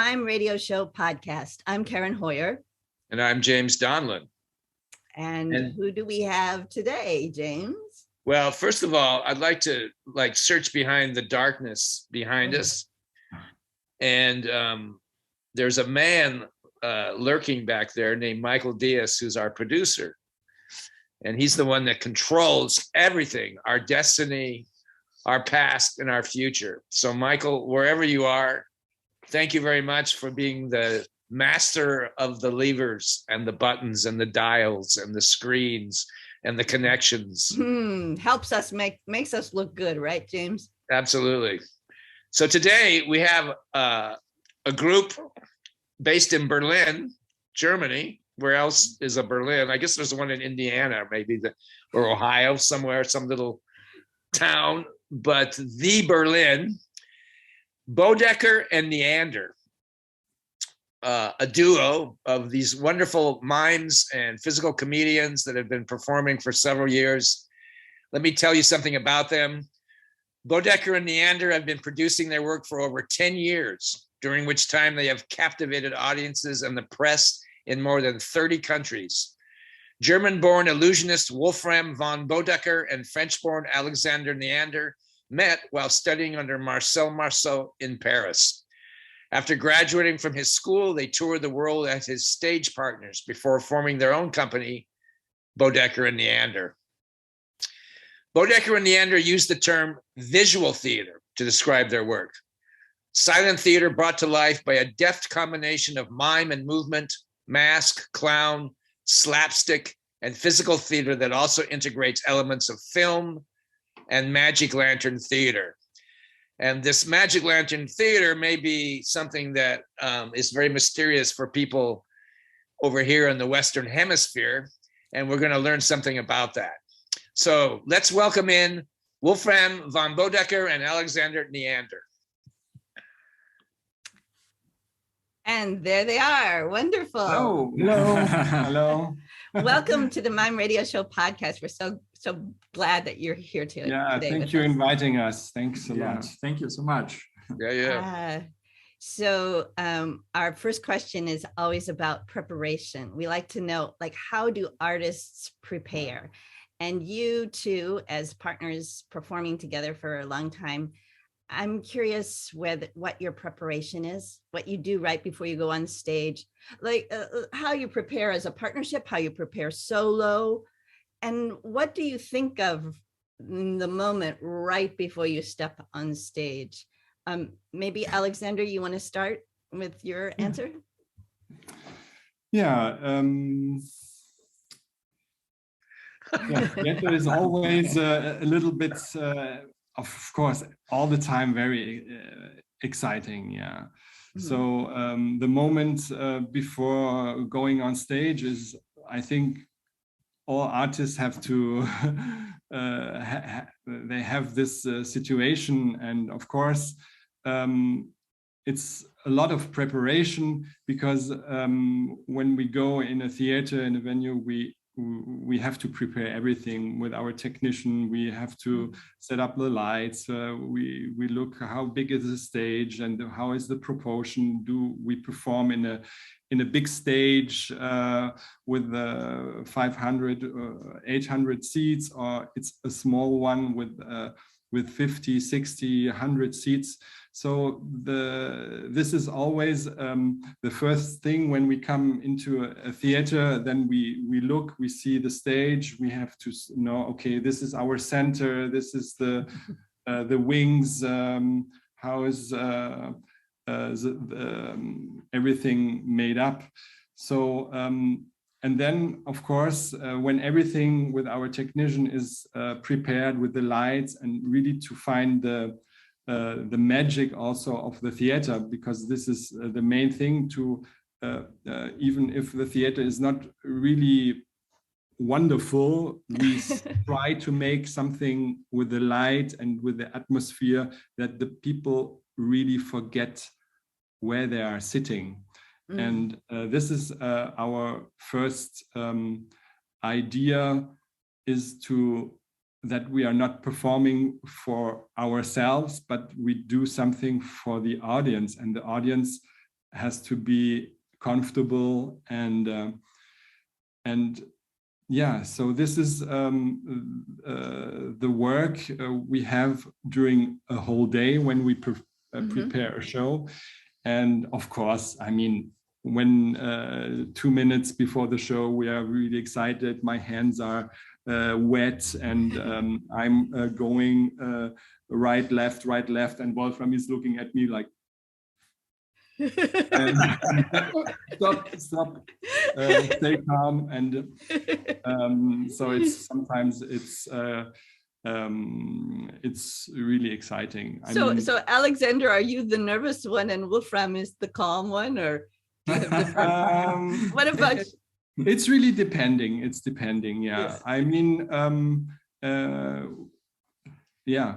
Mime Radio Show podcast. I'm Karen Hoyer. And I'm James Donlin. And who do we have today, James? Well, first of all, I'd like to search behind the darkness behind us. And there's a man lurking back there named Michael Diaz, who's our producer. And he's the one that controls everything, our destiny, our past, and our future. So Michael, wherever you are, thank you very much for being the master of the levers and the buttons and the dials and the screens and the connections. Helps us, makes us look good, right, James? Absolutely. So today we have a group based in Berlin, Germany. Where else is a Berlin? I guess there's one in Indiana, maybe, or Ohio, somewhere, some little town. But the Berlin, Bodecker and Neander, a duo of these wonderful mimes and physical comedians that have been performing for several years. Let me tell you something about them. Bodecker and Neander have been producing their work for over 10 years, during which time they have captivated audiences and the press in more than 30 countries. German-born illusionist Wolfram von Bodecker and French-born Alexander Neander met while studying under Marcel Marceau in Paris. After graduating from his school, they toured the world as his stage partners before forming their own company, Bodecker and Neander. Bodecker and Neander used the term visual theater to describe their work. Silent theater brought to life by a deft combination of mime and movement, mask, clown, slapstick, and physical theater that also integrates elements of film and magic lantern theater. And this magic lantern theater may be something that is very mysterious for people over here in the Western Hemisphere, and we're going to learn something about that. So let's welcome in Wolfram von Bodecker and Alexander Neander. And there they are. Wonderful. Hello. Hello. Welcome to the Mime Radio Show podcast. We're so glad that you're here today. Thank you for inviting us. Thanks a lot. Thank you so much. So our first question is always about preparation. We like to know, how do artists prepare? And you two, as partners performing together for a long time, I'm curious what your preparation is, what you do right before you go on stage, how you prepare as a partnership, how you prepare solo, and what do you think of in the moment right before you step on stage? Maybe Alexander, you want to start with your answer? Theater is always a little bit, of course, all the time very exciting. So the moment before going on stage is, I think, all artists have to they have this situation, and of course it's a lot of preparation, because when we go in a theater, in a venue, we have to prepare everything with our technician. We have to set up the lights. We look how big is the stage and how is the proportion. Do we perform in a big stage with 500 or 800 seats, or it's a small one with 50, 60, 100 seats. So this is always the first thing when we come into a theater. Then we look, we see the stage. We have to know, okay, this is our center. This is the wings. How is everything made up? So and then, of course, when everything with our technician is prepared with the lights, and really to find the magic also of the theater, because this is the main thing, to even if the theater is not really wonderful, we try to make something with the light and with the atmosphere that the people really forget where they are sitting. And this is our first idea, is that we are not performing for ourselves, but we do something for the audience, and the audience has to be comfortable, and yeah, so this is the work we have during a whole day when we prepare a show. And of course, I mean, when 2 minutes before the show, we are really excited. My hands are wet, and I'm going right, left, and Wolfram is looking at me like, stop, stay calm. And so it's really exciting. So Alexander, are you the nervous one and Wolfram is the calm one, or what about? It's really depending. It's depending. Yeah. Yes. I mean, yeah.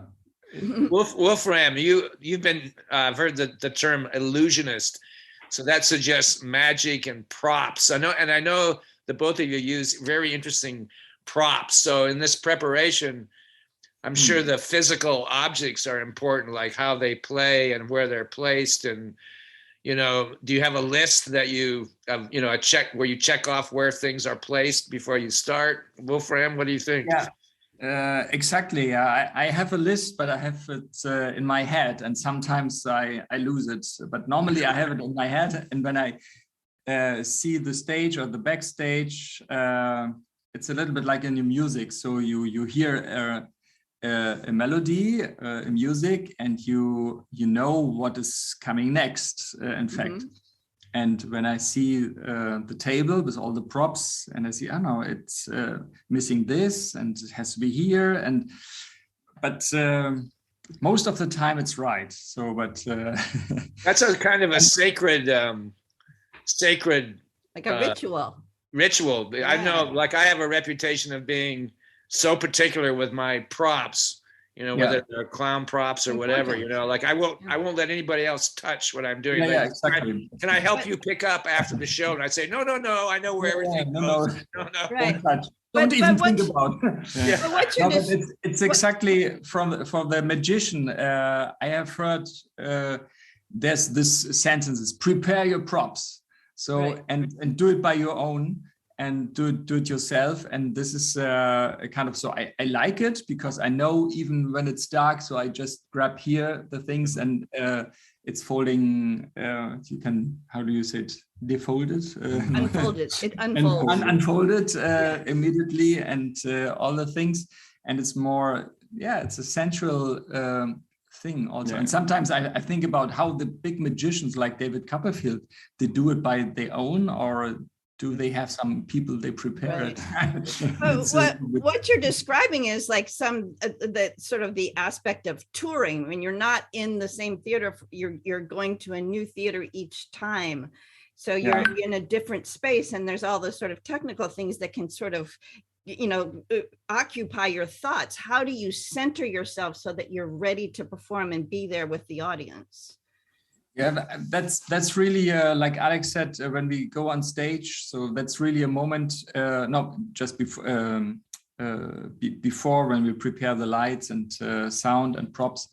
Wolfram, you've been I've heard the term illusionist, so that suggests magic and props. I know that both of you use very interesting props. So in this preparation, I'm sure the physical objects are important, like how they play and where they're placed. And do you have a list that a check where you check off where things are placed before you start? Wolfram, what do you think? Yeah. Exactly. I have a list, but I have it in my head, and sometimes I lose it. But normally I have it in my head, and when I see the stage or the backstage, it's a little bit like in your music. So you hear a melody, a music, and you know what is coming next. In fact. And when I see the table with all the props, and I see, oh no, it's missing this, and it has to be here, but most of the time it's right. So, but that's a kind of a sacred, like a ritual. Ritual. Yeah. I know, like I have a reputation of being so particular with my props. Whether they're clown props or whatever, like I won't let anybody else touch what I'm doing. Yeah, exactly. Can I help you pick up after the show? And I say, no, I know where everything goes. No. Right. Don't even think about it. But what you're it's exactly from the magician. I have heard there's this sentences: prepare your props. So right. and do it by your own. And do it yourself. And this is a kind of, so I like it because I know even when it's dark, so I just grab here the things, and it's folding, you can, how do you say it? Defold it? Unfold it. It unfolds. Unfold it immediately, and all the things. And it's more, it's a central thing also. And sometimes I think about how the big magicians like David Copperfield, they do it by their own, or do they have some people they prepare it? What you're describing is like the sort of the aspect of touring. When you're not in the same theater, you're going to a new theater each time. So you're in a different space, and there's all the sort of technical things that can sort of, occupy your thoughts. How do you center yourself so that you're ready to perform and be there with the audience? Yeah, that's really like Alex said, when we go on stage. So that's really a moment, not just before when we prepare the lights and sound and props,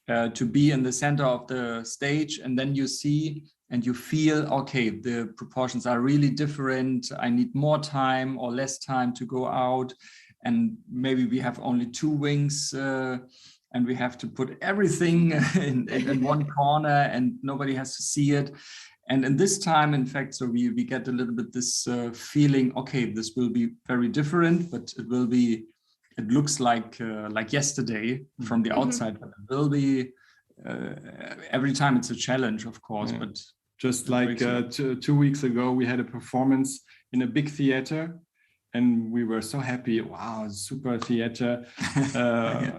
to be in the center of the stage, and then you see and you feel, okay, the proportions are really different. I need more time or less time to go out, and maybe we have only 2 wings. And we have to put everything in one corner, and nobody has to see it. And in this time, in fact, so we get a little bit this feeling, okay, this will be very different, but it looks like yesterday from the outside, but it will be, every time it's a challenge, of course, but just like 2 weeks ago, we had a performance in a big theater. And we were so happy. Wow, super theater.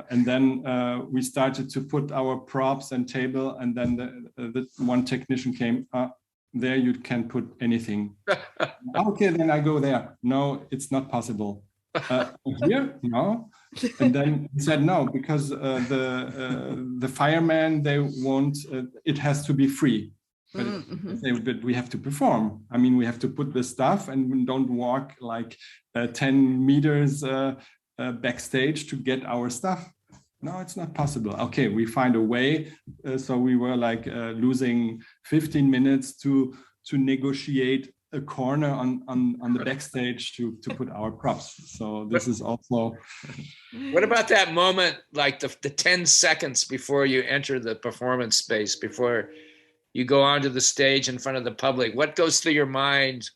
And then we started to put our props and table. And then the one technician came, there you can put anything. Okay, then I go there. No, it's not possible. Here? No. And then he said, no, because the firemen, they won't, it has to be free. But we have to perform. I mean, we have to put the stuff, and we don't walk like 10 meters backstage to get our stuff. no, it's not possible. Okay, we find a way. So we were like losing 15 minutes to negotiate a corner on the backstage to put our props. So this is also. What about that moment, like the 10 seconds before you enter the performance space, before you go onto the stage in front of the public? What goes through your mind?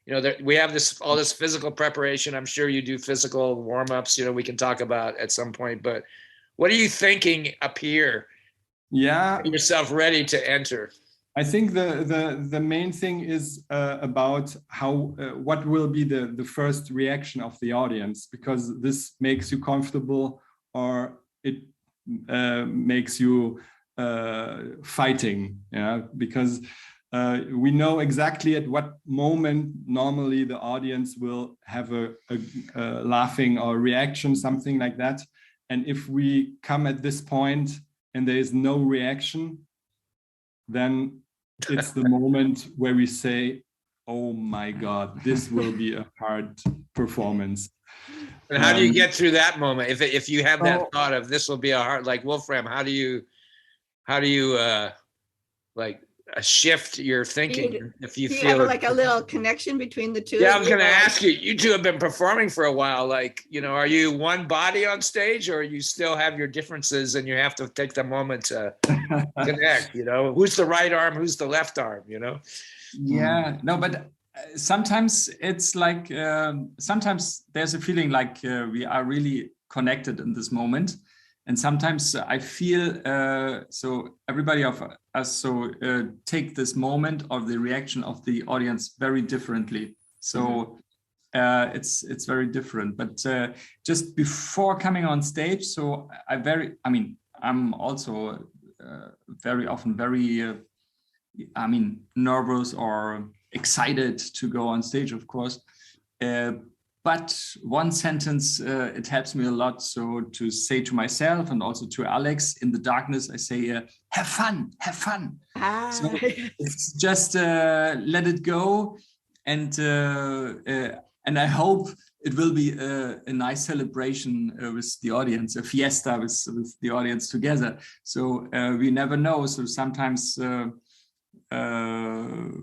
You know, we have all this physical preparation. I'm sure you do physical warm-ups, you know, we can talk about at some point, but what are you thinking up here? Yeah. Get yourself ready to enter. I think the main thing is about how what will be the first reaction of the audience, because this makes you comfortable, or it makes you fighting. Yeah, because we know exactly at what moment normally the audience will have a laughing or reaction, something like that. And if we come at this point and there is no reaction, then it's the moment where we say, oh my God, this will be a hard performance. And how do you get through that moment? If you have that thought of this will be a hard, like Wolfram, how do you like shift your thinking if you feel have like a little connection between the two? Yeah, I was going to ask you, you two have been performing for a while. Like, you know, are you one body on stage, or you still have your differences and you have to take the moment to connect, you know, who's the right arm, who's the left arm, you know? Yeah, no, but sometimes it's like, sometimes there's a feeling like we are really connected in this moment. And sometimes I feel, so everybody of us take this moment of the reaction of the audience very differently. So it's very different. But just before coming on stage, so I'm also very often very, nervous or excited to go on stage, of course. But one sentence, it helps me a lot. So to say to myself and also to Alex in the darkness, I say, have fun, have fun. So it's just let it go. And I hope it will be a nice celebration with the audience, a fiesta with the audience together. So we never know. So sometimes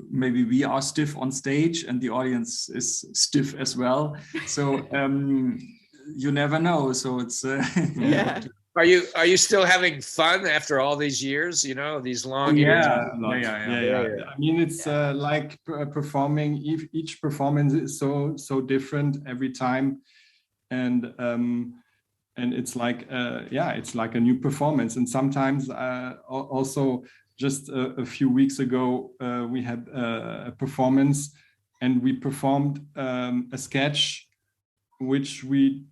maybe we are stiff on stage and the audience is stiff as well. So you never know. So it's yeah. Are you still having fun after all these years? You know, these long years. Yeah. I mean, it's like performing. Each performance is so different every time, and it's like it's like a new performance. And sometimes also. Just a few weeks ago, we had a performance, and we performed a sketch which we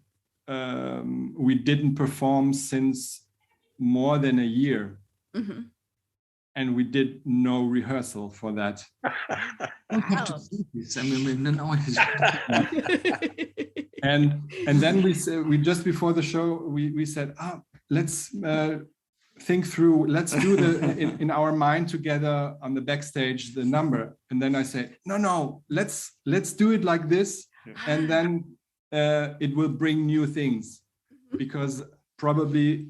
didn't perform since more than a year, and we did no rehearsal for that. And then we just before the show we said, let's. Think through, let's do in our mind together on the backstage the number, and then I say no, let's do it like this, and then it will bring new things, because probably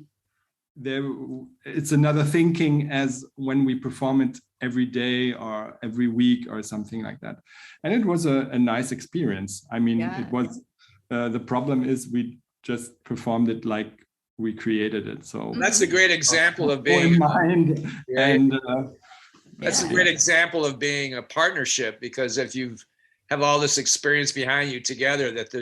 it's another thinking as when we perform it every day or every week or something like that. And it was a nice experience. I mean, it was the problem is we just performed it like we created it. So that's a great example of being that's a great example of being a partnership, because if you have all this experience behind you together, that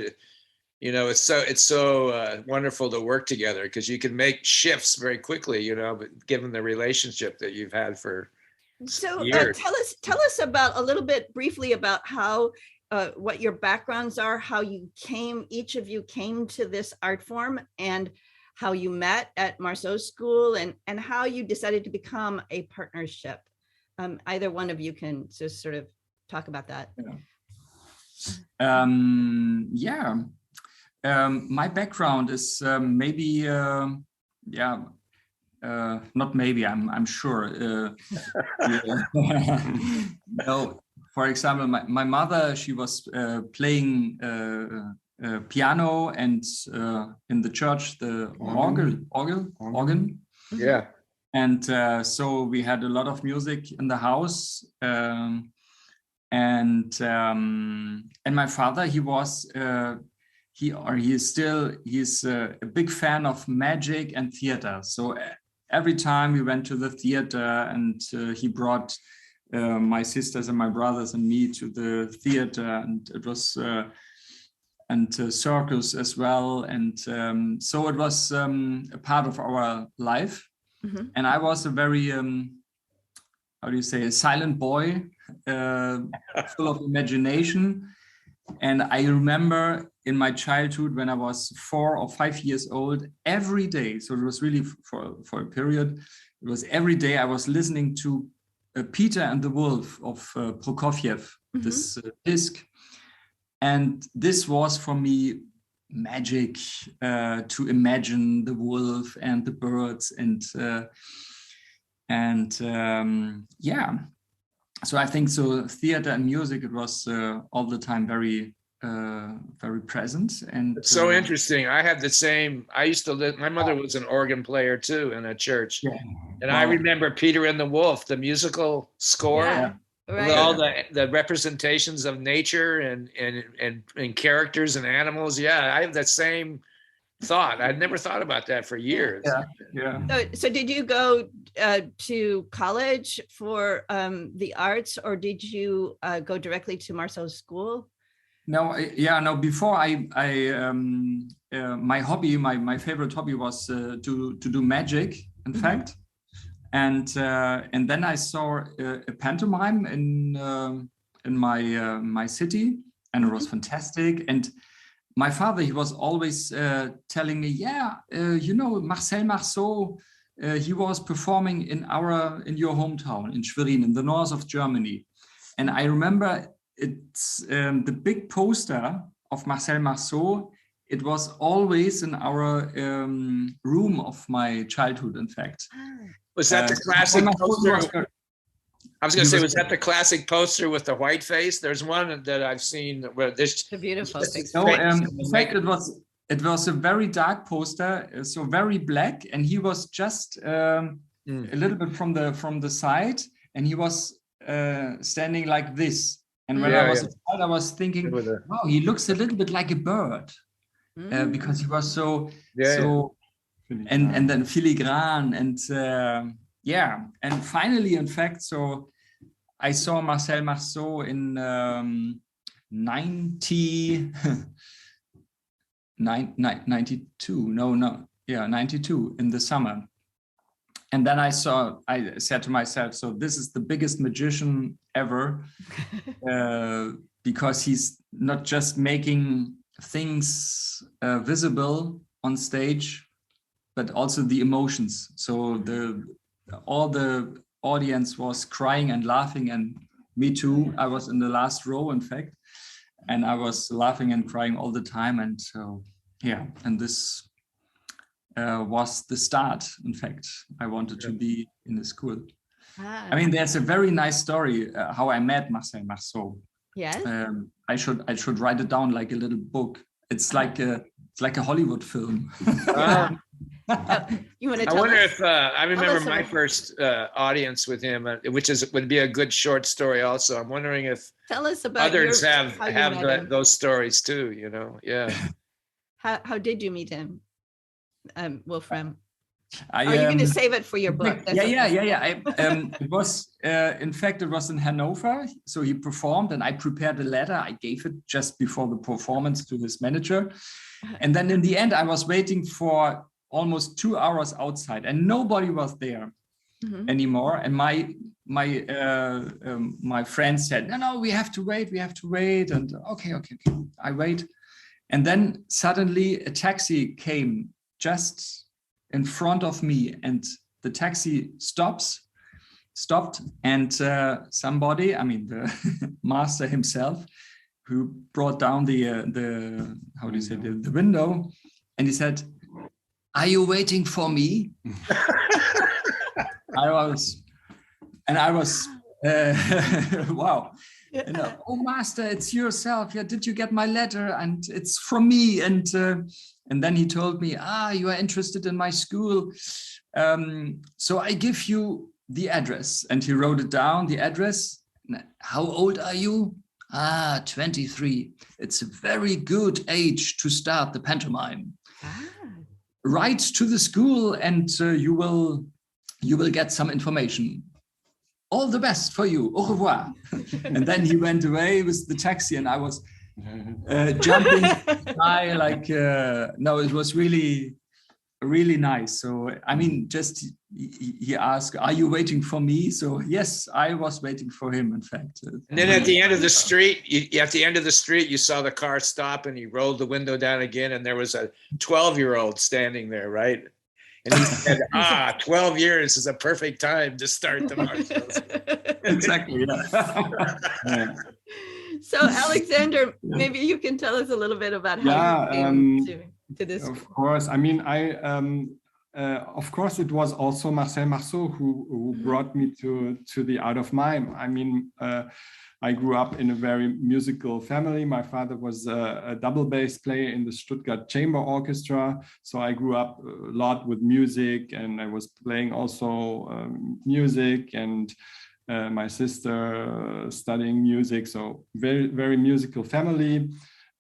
it's so wonderful to work together, because you can make shifts very quickly, you know, but given the relationship that you've had for years. Tell us about a little bit briefly about how what your backgrounds are, how each of you came to this art form, and how you met at Marceau's school, and how you decided to become a partnership. Either one of you can just sort of talk about that. My background is maybe, not maybe, I'm sure. No, for example, my mother, she was playing piano, and in the church the organ. Yeah. And so we had a lot of music in the house. And my father, he's a big fan of magic and theater. So every time we went to the theater, and he brought my sisters and my brothers and me to the theater, and it was circus as well. And so it was a part of our life. Mm-hmm. And I was a very a silent boy, full of imagination. And I remember in my childhood, when I was 4 or 5 years old, every day, so it was really for a period, it was every day I was listening to Peter and the Wolf of Prokofiev, mm-hmm. this disc. And this was for me magic, to imagine the wolf and the birds, so I think so theater and music, it was all the time very present. And it's so interesting. I had the same. I used to live, my mother was an organ player too in a church. Yeah. And wow. I remember Peter and the Wolf, the musical score, right. With all the representations of nature and characters and animals. Yeah, I have that same thought. I'd never thought about that for years. Yeah. So did you go to college for the arts, or did you go directly to Marceau's school? No. Before my hobby, my favorite hobby was to do magic. In mm-hmm. fact, and then I saw a pantomime in my city, and it was fantastic. And my father, he was always telling me, Marcel Marceau, he was performing in your hometown, in Schwerin, in the north of Germany. And I remember it's the big poster of Marcel Marceau. It was always in our room of my childhood, in fact. Was that the classic poster? I was going to say, was that the classic poster with the white face? There's one that I've seen where this. A beautiful picture. No, in fact, it was a very dark poster, so very black, and he was just a little bit from the side, and he was standing like this. And when I was a child, I was thinking, wow, he looks a little bit like a bird, because he was so and then filigrane and and finally, in fact, so I saw Marcel Marceau in 92. 92 in the summer. And then I said to myself, so this is the biggest magician ever, because he's not just making things visible on stage, but also the emotions. So all the audience was crying and laughing, and me too. I was in the last row, in fact, and I was laughing and crying all the time. And so, and this was the start. In fact, I wanted to be in the school. I mean, there's a very nice story how I met Marcel Marceau. Yes. I should write it down like a little book. It's like a Hollywood film. You want to I wonder if I remember my first audience with him, which would be a good short story. Also, I'm wondering if tell us about others have those stories too. You know, How did you meet him, Wolfram? Are you going to save it for your book? It was, in fact, it was in Hanover. So he performed, and I prepared a letter. I gave it just before the performance to his manager, and then in the end, I was waiting for almost 2 hours outside, and nobody was there anymore. And my friend said, "No, we have to wait." And okay. I wait, and then suddenly a taxi came just in front of me, and the taxi stopped, and somebody, I mean the master himself, who brought down the how do you say the window, and he said, "Are you waiting for me?" I was wow. You know, oh master, it's yourself. Yeah, did you get my letter? And it's from me. And then he told me, you are interested in my school. So I give you the address. And he wrote it down, the address. How old are you? 23. It's a very good age to start the pantomime. Write to the school and you will get some information. All the best for you. Au revoir. And then he went away with the taxi, and I was jumping high, like no, it was really, really nice. So I mean, just he asked, "Are you waiting for me?" So yes, I was waiting for him. In fact. And then at the end of the street, you saw the car stop, and he rolled the window down again, and there was a 12-year-old standing there, right? And he said, 12 years is a perfect time to start the Marshals. Exactly. Yeah. So Alexander, maybe you can tell us a little bit about how you came to this. Of course. I mean, of course, it was also Marcel Marceau who brought me to the art of mime. I mean, I grew up in a very musical family. My father was a double bass player in the Stuttgart Chamber Orchestra. So I grew up a lot with music, and I was playing also music, and my sister studying music. So very, very musical family.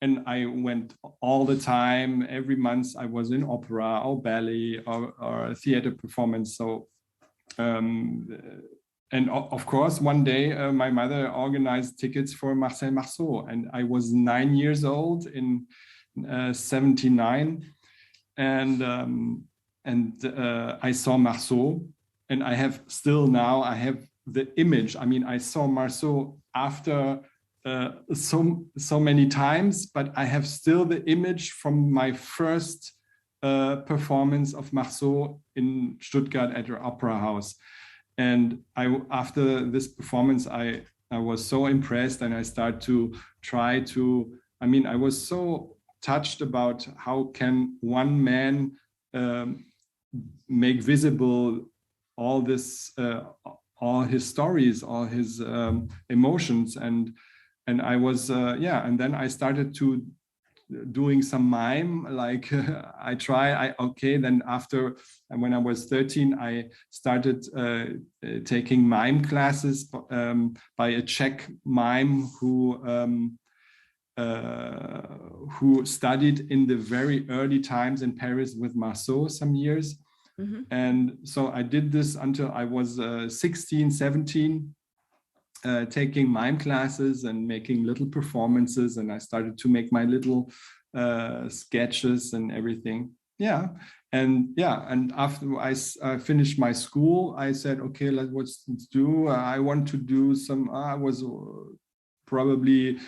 And I went all the time. Every month I was in opera or ballet or a theater performance. So, and of course, one day my mother organized tickets for Marcel Marceau, and I was 9 years old in 79, and I saw Marceau, and I have the image. I mean, I saw Marceau after so many times, but I have still the image from my first performance of Marceau in Stuttgart at the Opera House. And after this performance, I was so impressed, and I started to I was so touched about how can one man make visible all this, all his stories, all his emotions, and I was and then I started to doing some mime, like then after, and when I was 13, I started taking mime classes by a Czech mime who studied in the very early times in Paris with Marceau some years. Mm-hmm. And so I did this until I was 16, 17, taking mime classes and making little performances, and I started to make my little sketches and everything. And after I finished my school, I said, okay, let's do. I want to do some. I was probably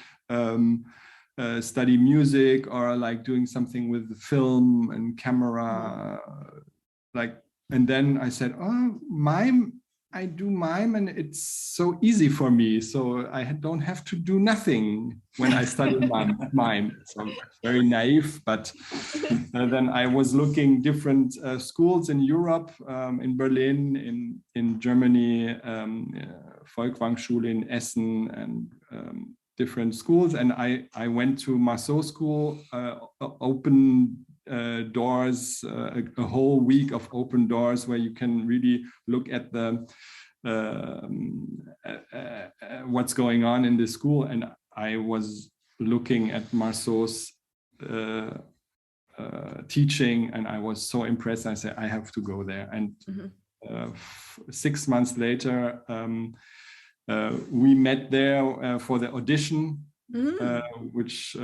study music or like doing something with the film and camera, And then I said, mime. I do mime, and it's so easy for me. So I don't have to do nothing when I study mime. So very naive, but then I was looking different schools in Europe, in Berlin, in Germany, Folkwang-Schule in Essen, and different schools. And I went to Marceau School, open doors, a whole week of open doors where you can really look at the what's going on in the school. And I was looking at Marceau's teaching, and I was so impressed. I said, I have to go there. And 6 months later, we met there for the audition. Which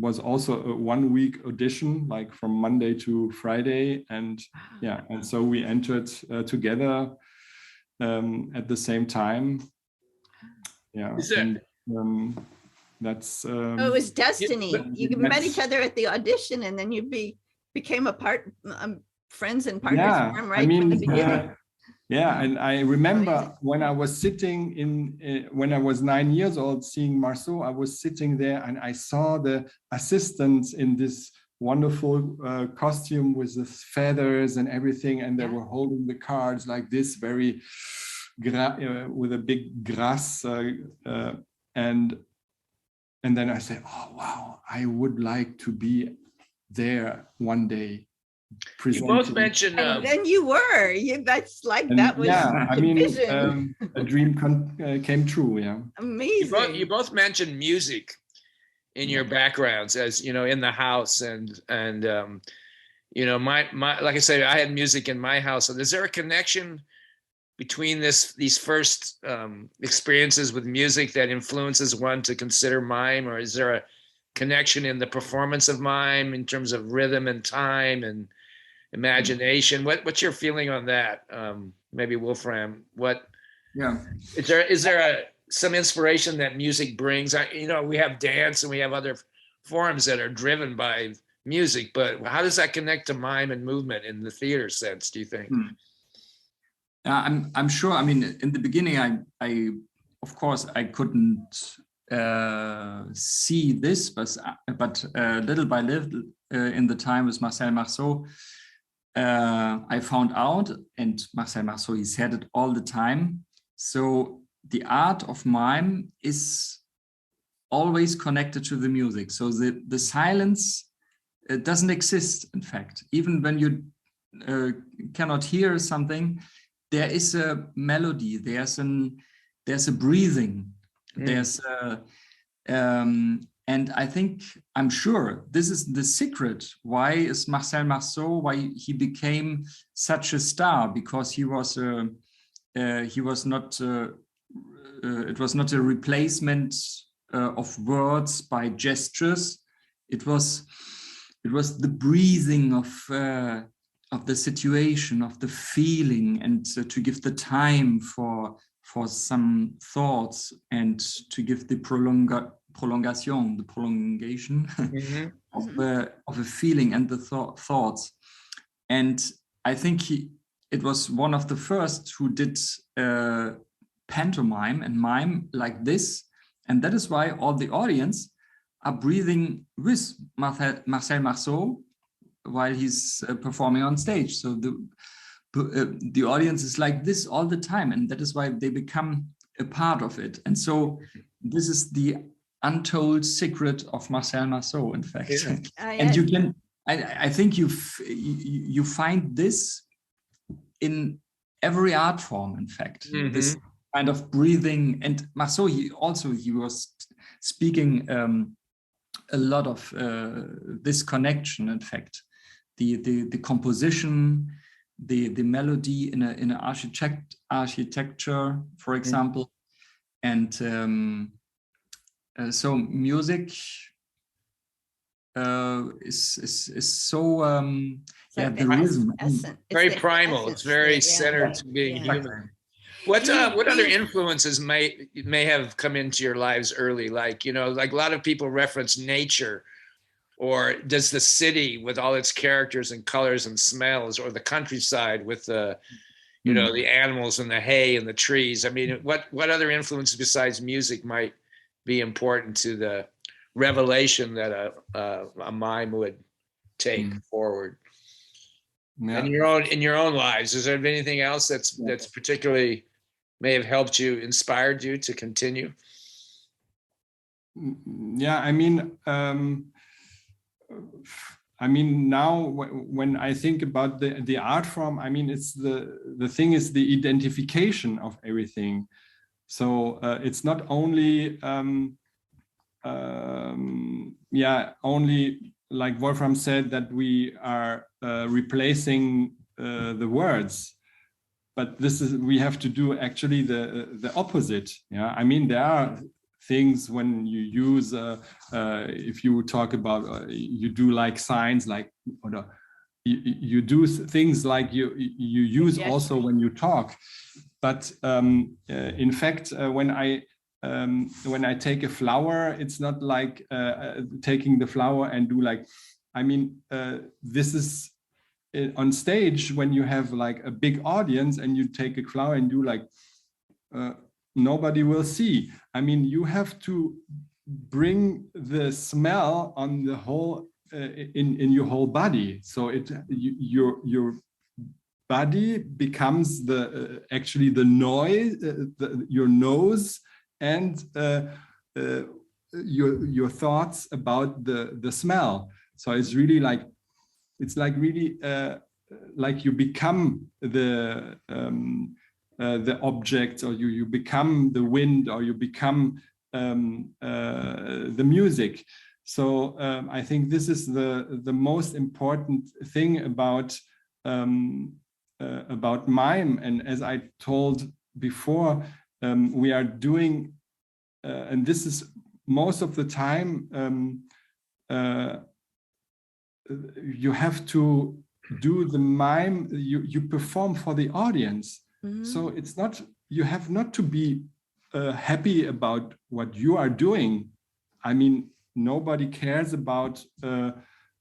was also a 1 week audition, like from Monday to Friday, and so we entered together at the same time. That's it was destiny. You met each other at the audition, and then you became friends and partners, right? From the beginning. And I remember when I was sitting when I was 9 years old, seeing Marceau, I was sitting there and I saw the assistants in this wonderful costume with the feathers and everything, and they were holding the cards like this, very with a big grass and then I say, oh wow, I would like to be there one day. You both mentioned, and then you were. That's like and that was yeah, I the mean, vision. a dream came true. Yeah. Amazing. you both mentioned music in your backgrounds, as you know, in the house, and you know, my like I said, I had music in my house. So is there a connection between these first experiences with music that influences one to consider mime, or is there a connection in the performance of mime in terms of rhythm and time and imagination? What's your feeling on that? Maybe Wolfram, what? Yeah. Is there some inspiration that music brings? You know, we have dance and we have other forms that are driven by music, but how does that connect to mime and movement in the theater sense, do you think? I'm sure. I mean, in the beginning, I of course I couldn't see this, but little by little, in the time with Marcel Marceau, I found out, and Marcel Marceau, he said it all the time. So the art of mime is always connected to the music. So the silence doesn't exist. In fact, even when you cannot hear something, there is a melody. There's a breathing. There's and I think, I'm sure this is the secret. Why is Marcel Marceau, why he became such a star? Because he was not, it was not a replacement of words by gestures. It was the breathing of the situation, of the feeling, and to give the time for some thoughts, and to give the prolongation of a feeling and the thoughts. And I think it was one of the first who did pantomime and mime like this, and that is why all the audience are breathing with Marcel Marceau while he's performing on stage. So the audience is like this all the time, and that is why they become a part of it. And so this is the untold secret of Marcel Marceau, in fact. Yeah. And you can, I think you find this in every art form, in fact. This kind of breathing. And Marceau, he was speaking a lot of this connection, in fact. The composition, the melody in an architecture, for example, and so music is so the rhythm, very primal. It's very centered to being human. What other influences may have come into your lives early? Like, you know, like a lot of people reference nature. Or does the city with all its characters and colors and smells, or the countryside with the, you know, the animals and the hay and the trees? I mean, what other influences besides music might be important to the revelation that a mime would take forward? Yeah. In your own lives, is there anything else that's particularly may have helped you, inspired you to continue? Yeah, I mean, now when I think about the art form, I mean, it's the thing is the identification of everything. So it's not only only like Wolfram said, that we are replacing the words, but we have to do actually the opposite. Yeah, I mean, there are things when you use if you talk about you do like signs, like, or you do things like you use also when you talk, but in fact when I take a flower, it's not like taking the flower and do like, I mean, this is on stage when you have like a big audience and you take a flower and do like nobody will see. I mean, you have to bring the smell on the whole in your whole body. So your body becomes the actually the noise, your nose, and your thoughts about the smell. So it's really like, it's like really like you become the object, or you become the wind, or you become the music. So I think this is the most important thing about Mime. And as I told before, we are doing, and this is most of the time, you have to do the mime, you perform for the audience. Mm-hmm. So it's not, you have not to be happy about what you are doing. I mean, nobody cares about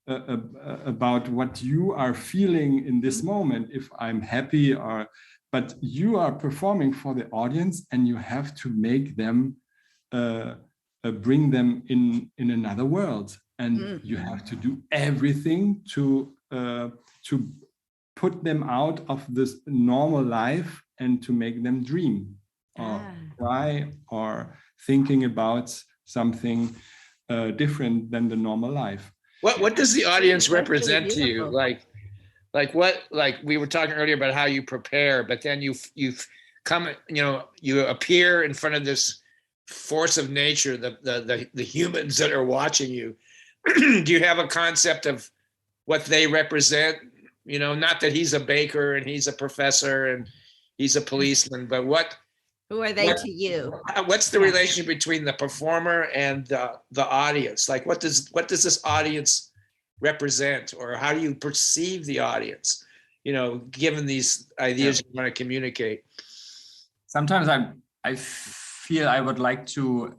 what you are feeling in this moment, if I'm happy or, but you are performing for the audience, and you have to make them bring them in another world, and you have to do everything to put them out of this normal life and to make them dream or cry or thinking about something different than the normal life. What does the audience represent to you? Like what, like we were talking earlier about how you prepare, but then you've come, you appear in front of this force of nature, the humans that are watching you. Do you have a concept of what they represent? Not that he's a baker and he's a professor and he's a policeman, but who are they to you? What's the relationship between the performer and the audience? Like, what does this audience represent, or how do you perceive the audience, given these ideas you want to communicate? Sometimes I feel I would like to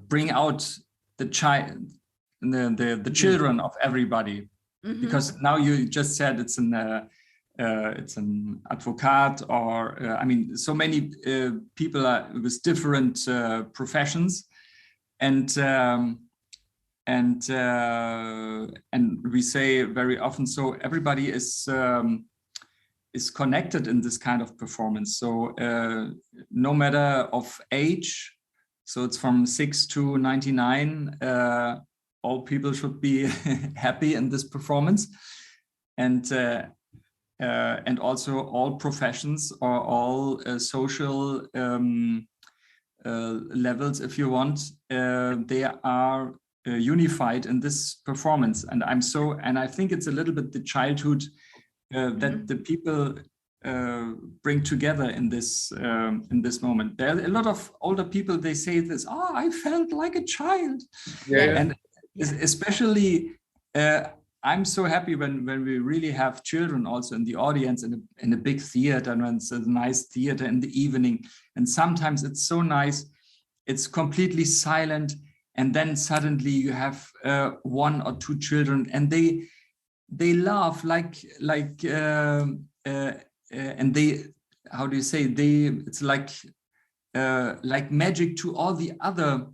bring out the children of everybody, because now you just said it's an advocate, or I mean, so many people are with different professions, and we say very often, so everybody is connected in this kind of performance. So no matter of age, so it's from 6 to 99, all people should be happy in this performance, and also all professions or all social levels, if you want, they are unified in this performance. And I think it's a little bit the childhood that the people bring together in this moment. There are a lot of older people, they say this, I felt like a child. And especially I'm so happy when we really have children also in the audience, in a big theater, and it's a nice theater in the evening. And sometimes it's so nice, it's completely silent, and then suddenly you have 1 or 2 children, and they laugh like and they, how do you say, it's like magic to all the other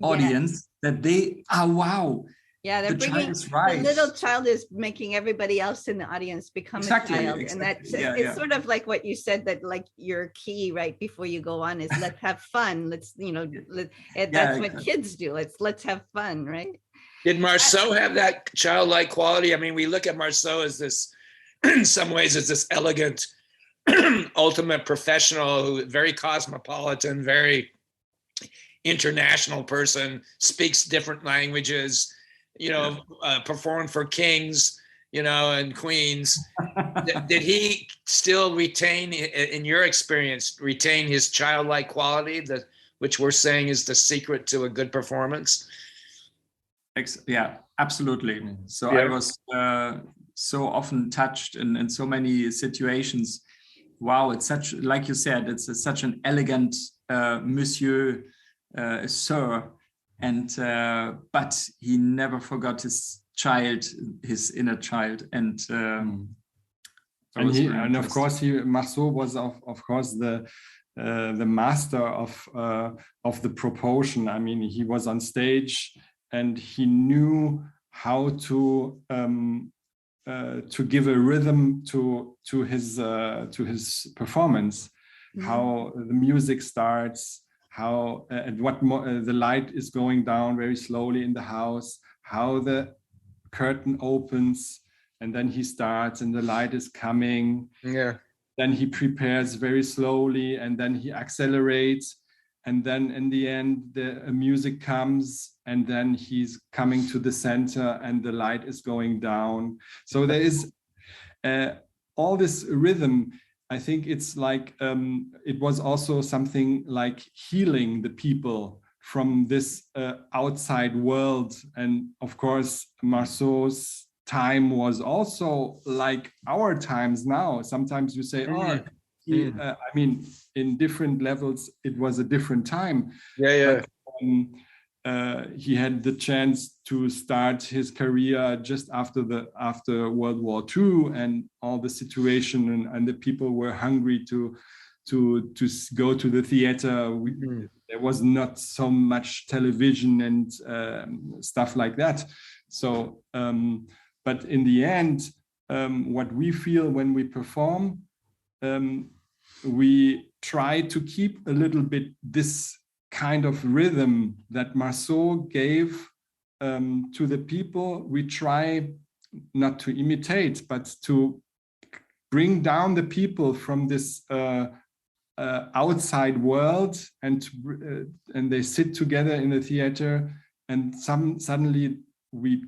audience, that they wow. Yeah, they're bringing the little child is making everybody else in the audience become a child, and that's it's sort of like what you said, that like your key right before you go on is let's have fun. Let's that's what kids do. Let's have fun, right? Did Marceau have that childlike quality? I mean, we look at Marceau as this, in some ways, as this elegant, ultimate professional, who very cosmopolitan, very international person, speaks different languages. Performed for kings, and queens. Did he still retain, in your experience, his childlike quality, which we're saying is the secret to a good performance? Yeah, absolutely. So I was so often touched in so many situations. Wow, it's such, like you said, it's such an elegant monsieur, sir. And but he never forgot his inner child, and of course Marceau was of course the master of the proportion. I mean, he was on stage and he knew how to give a rhythm to his performance, how the music starts, how the light is going down very slowly in the house, how the curtain opens, and then he starts and the light is coming. Yeah. Then he prepares very slowly, and then he accelerates, and then in the end the music comes, and then he's coming to the center and the light is going down. So there is all this rhythm. I think it's like it was also something like healing the people from this outside world. And of course, Marceau's time was also like our times now. Sometimes you say, oh, I mean, in different levels, it was a different time. Yeah. But, he had the chance to start his career just after World War II, and all the situation, and the people were hungry to go to the theater. There was not so much television and stuff like that. So, but in the end, what we feel when we perform, we try to keep a little bit this kind of rhythm that Marceau gave to the people. We try not to imitate, but to bring down the people from this outside world, and they sit together in the theater, and suddenly we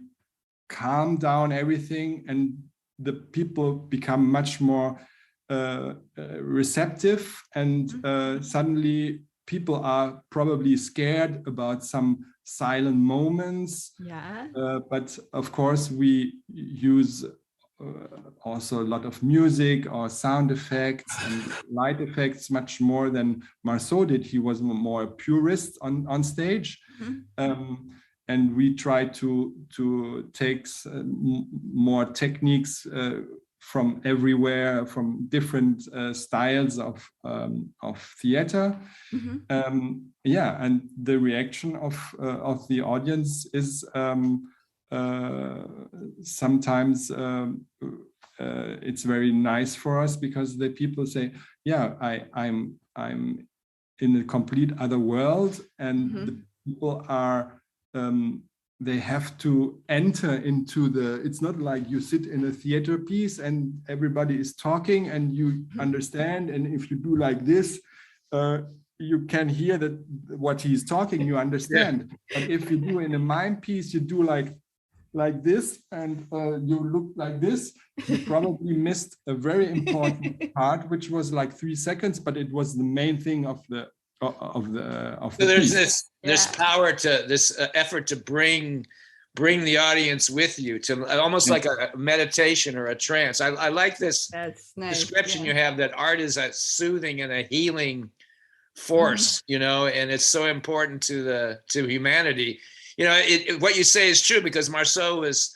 calm down everything, and the people become much more receptive, and suddenly people are probably scared about some silent moments. Yeah. But of course, we use also a lot of music or sound effects and light effects, much more than Marceau did. He was more a purist on stage. And we try to take more techniques from everywhere, from different styles of theater. Yeah, and the reaction of the audience is sometimes it's very nice for us, because the people say, yeah, I'm in a complete other world, and the people are they have to enter into it's not like you sit in a theater piece and everybody is talking and you understand, and if you do like this, you can hear that what he's talking, you understand. But if you do in a mime piece, you do like this, and you look like this, you probably missed a very important part, which was like 3 seconds, but it was the main thing of the so there's piece. this power to this effort to bring the audience with you, to almost like a meditation or a trance. I like this description you have, that art is a soothing and a healing force, you know, and it's so important to humanity. You know, what you say is true, because Marceau was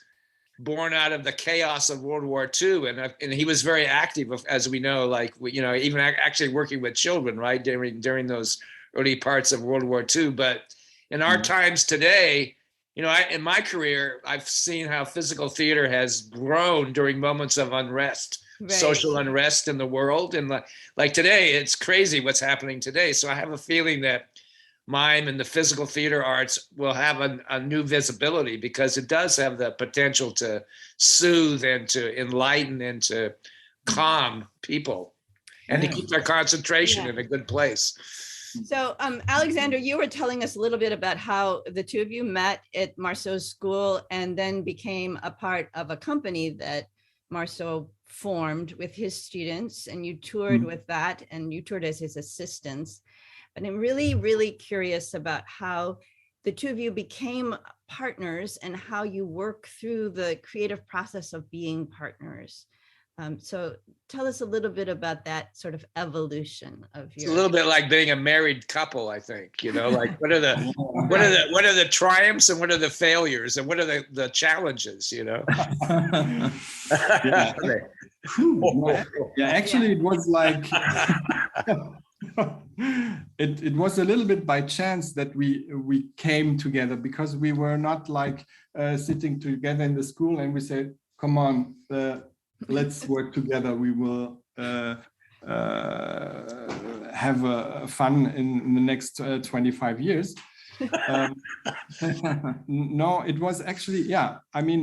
born out of the chaos of World War II, and he was very active, as we know, like, you know, even actually working with children, right, during those early parts of World War II. But in our times today, you know, in my career, I've seen how physical theater has grown during moments of unrest, social unrest in the world, and like today, it's crazy what's happening today. So I have a feeling that mime and the physical theater arts will have a new visibility, because it does have the potential to soothe and to enlighten and to calm people, and to keep their concentration in a good place. So Alexander, you were telling us a little bit about how the two of you met at Marceau's school and then became a part of a company that Marceau formed with his students, and you toured with that, and you toured as his assistants. But I'm really, really curious about how the two of you became partners and how you work through the creative process of being partners. So tell us a little bit about that sort of evolution of your. It's a little bit like being a married couple, I think. You know, like what are the triumphs and what are the failures and what are the challenges? You know. Actually, it was like. It was a little bit by chance that we came together, because we were not like sitting together in the school and we said, come on, have fun in the next 25 years. No, it was actually, yeah. I mean,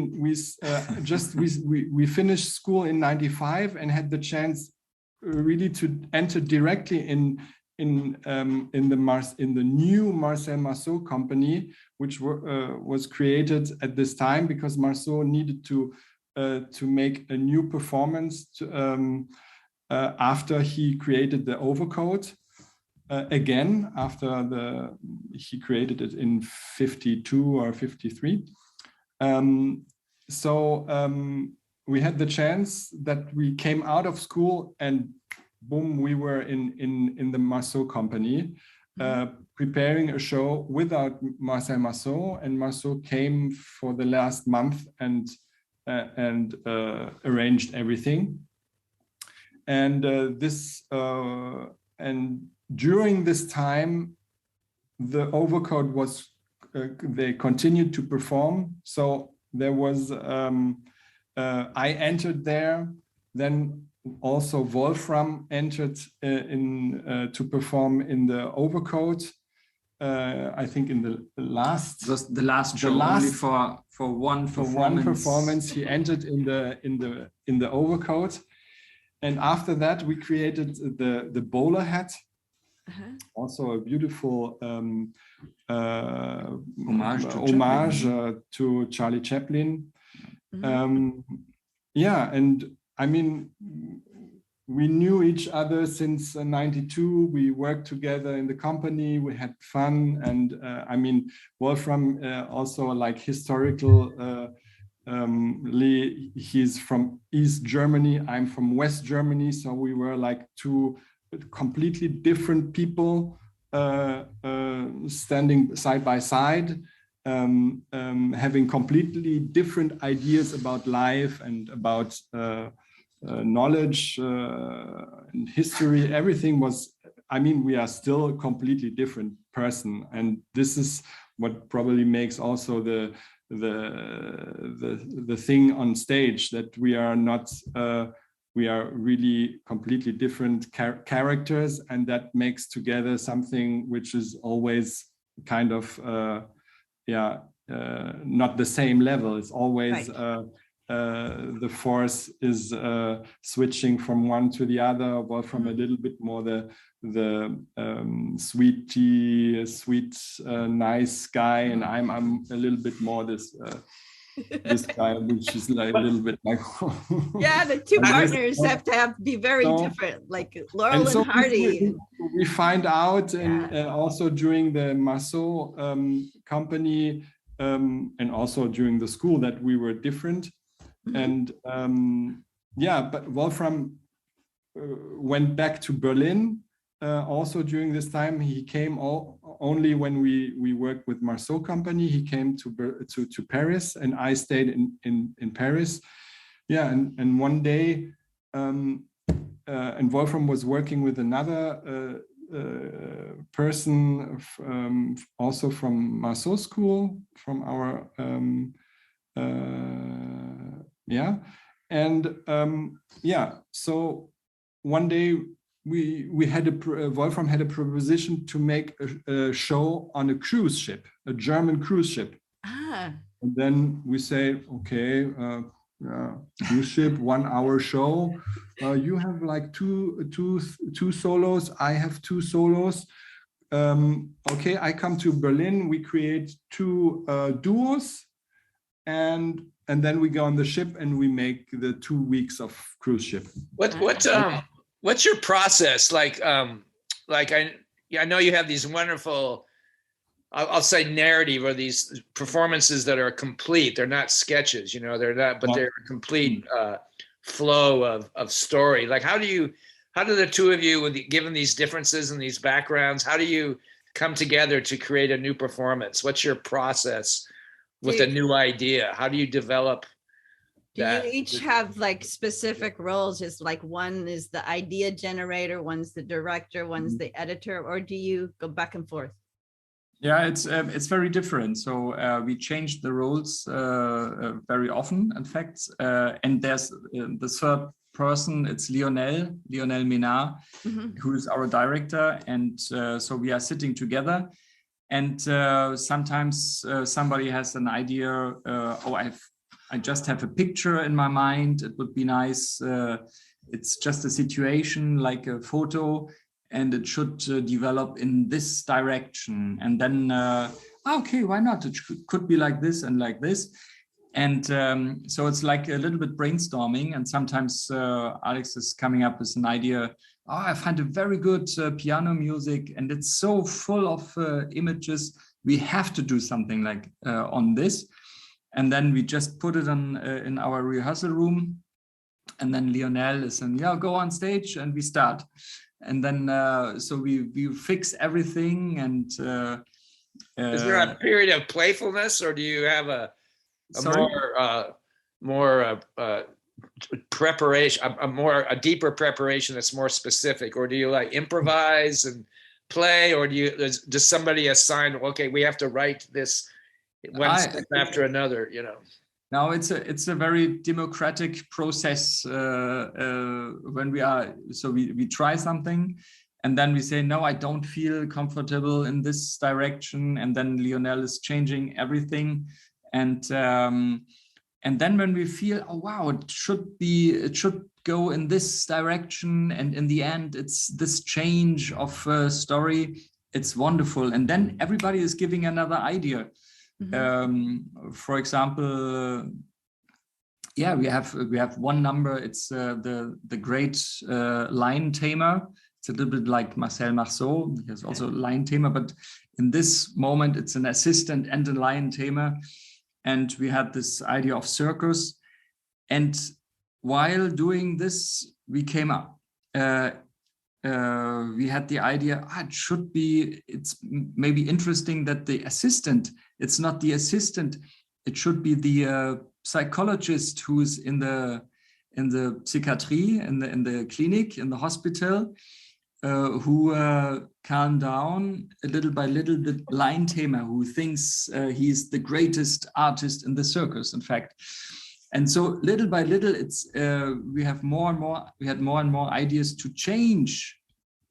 we finished school in '95 and had the chance really to enter directly in the new Marcel Marceau company, which was created at this time because Marceau needed to make a new performance after he created the overcoat. Again, after he created it in 52 or 53. We had the chance that we came out of school and boom, we were in the Marceau company, preparing a show without Marcel Marceau, and Marceau came for the last month and arranged everything. And during this time, the overcoat was, they continued to perform. So there was, I entered there, then also Wolfram entered to perform in the overcoat. I think in the last show, only for one performance, he entered in the overcoat. And after that, we created the bowler hat. Also a beautiful homage to Charlie Chaplin. Yeah, and I mean, we knew each other since '92. We worked together in the company. We had fun, and I mean, Wolfram also like historical. He's from East Germany. I'm from West Germany, so we were like two completely different people standing side by side, having completely different ideas about life and about knowledge and history. Everything was, I mean, we are still a completely different person, and this is what probably makes also the thing on stage, that we are not we are really completely different characters, and that makes together something which is always kind of not the same level. It's always right. The force is switching from one to the other, or from a little bit more the sweet, nice guy, and I'm a little bit more this guy, which is like a little bit like yeah, the two partners have to be very different, like Laurel and Hardy. We find out, and also during the Marceau company, and also during the school, that we were different. And but Wolfram went back to Berlin also during this time. He came only when we worked with Marceau company. He came to Paris, and I stayed in Paris. Yeah, and one day, and Wolfram was working with another person also from Marceau school, from our so one day we had Wolfram had a proposition to make a show on a cruise ship, a German cruise ship. And then we say, okay, cruise ship, 1 hour show. You have like two solos. I have 2 solos. Okay, I come to Berlin. We create 2 duos, and then we go on the ship and we make the 2 weeks of cruise ship. What's your process like? I know you have these wonderful, I'll say narrative, or these performances that are complete. They're not sketches, you know, they're not, but they're a complete flow of story. Like, how do the two of you, given these differences and these backgrounds, how do you come together to create a new performance? What's your process with a new idea? How do you develop that? Do you each have like specific roles? Is like one is the idea generator, one's the director, one's the editor, or do you go back and forth? Yeah, it's very different. So we changed the roles very often, in fact, and there's the third person. It's Lionel Menard, Mhm. who is our director. And so we are sitting together. And sometimes somebody has an idea, I just have a picture in my mind. It would be nice. It's just a situation like a photo, and it should develop in this direction. And then, okay, why not? It could be like this and like this. And so it's like a little bit brainstorming. And sometimes Alex is coming up with an idea. Oh, I find a very good piano music, and it's so full of images. We have to do something like on this. And then we just put it on in our rehearsal room. And then Lionel is saying, yeah, go on stage, and we start. And then so we fix everything. And is there a period of playfulness, or do you have a more preparation, a deeper preparation that's more specific, or do you like improvise and play, or does somebody assign, okay, we have to write this one step after another, you know? Now it's a very democratic process when we try something, and then we say, no, I don't feel comfortable in this direction, and then Lionel is changing everything. And then when we feel, oh wow, it should go in this direction, and in the end it's this change of story, it's wonderful. And then everybody is giving another idea. Mm-hmm. For example, yeah, we have one number. It's the great line tamer. It's a little bit like Marcel Marceau. He has also a line tamer, but in this moment it's an assistant and a line tamer. And we had this idea of circus. And while doing this, we came up. We had the idea, it's maybe interesting that the assistant, it's not the assistant, it should be the psychologist who's in the psychiatry, in the clinic, in the hospital, who calm down a little by little, the line tamer who thinks he's the greatest artist in the circus, in fact. And so little by little, we had more and more ideas to change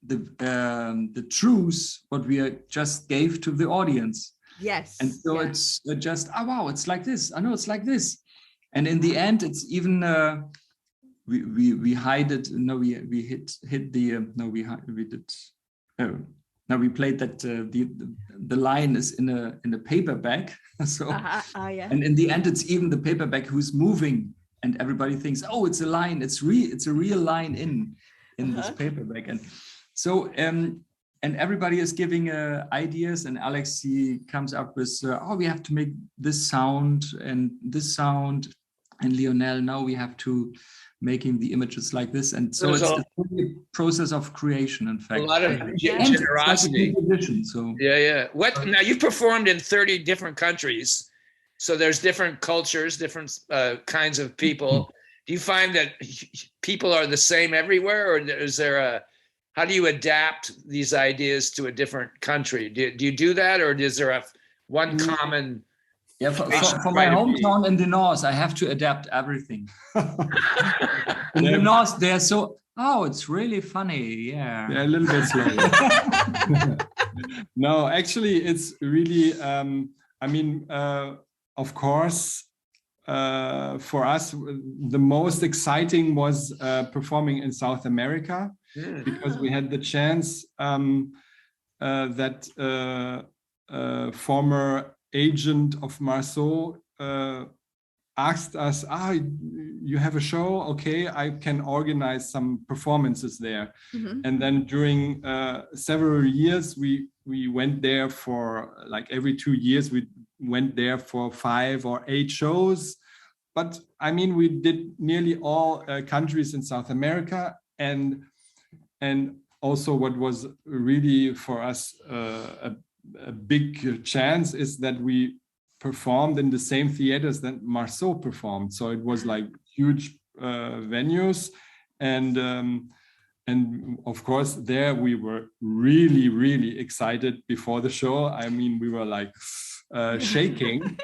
the truth what we just gave to the audience. Yes. And so it's just, oh wow, it's like this. I know it's like this. And in the end, it's even we hide it. No, we hit the no, we did. Now we played that the line is in a paper bag. So yeah. And in the end, it's even the paperback who's moving, and everybody thinks, oh, it's a line. It's a real line in this paperback. And so and everybody is giving ideas, and Alex, he comes up with we have to make this sound and this sound, and Lionel, now we have to making the images like this. And so it's a process of creation, in fact. A lot of generosity. So yeah. Now you've performed in 30 different countries, so there's different cultures, different kinds of people. Do you find that people are the same everywhere, or is there how do you adapt these ideas to a different country? Do you do that, or is there one common? Yeah, for my hometown in the north, I have to adapt everything. In the north, they're so, it's really funny. Yeah, a little bit slow. No, actually, it's really, of course, for us, the most exciting was performing in South America, because we had the chance that former agent of Marceau asked us, you have a show? Okay, I can organize some performances there. Mm-hmm. And then during several years, we went there for like every 2 years, we went there for 5 or 8 shows. But I mean, we did nearly all countries in South America. And also what was really for us a big chance is that we performed in the same theaters that Marceau performed. So it was like huge venues. And of course, there we were really, really excited before the show. I mean, we were like shaking.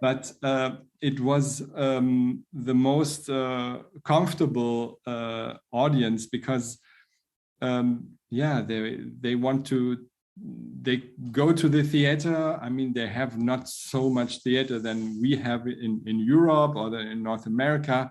but it was the most comfortable audience because yeah, they want to, they go to the theater. I mean, they have not so much theater than we have in Europe or in North America.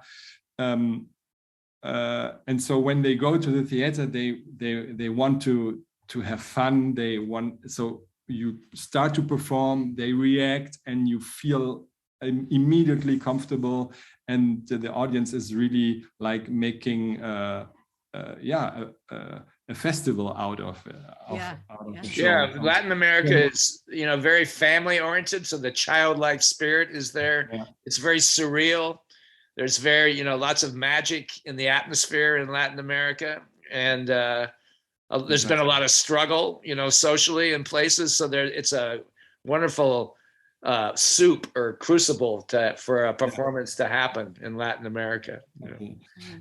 And so when they go to the theater, they want to have fun. They want, so you start to perform, they react, and you feel immediately comfortable, and the audience is really like making yeah, a festival out of the show. Yeah, Latin America is, you know, very family oriented, so the childlike spirit is there. Yeah. It's very surreal. There's very, you know, lots of magic in the atmosphere in Latin America, and there's been a lot of struggle, you know, socially in places. So there, it's a wonderful soup or crucible for a performance to happen in Latin America. You know?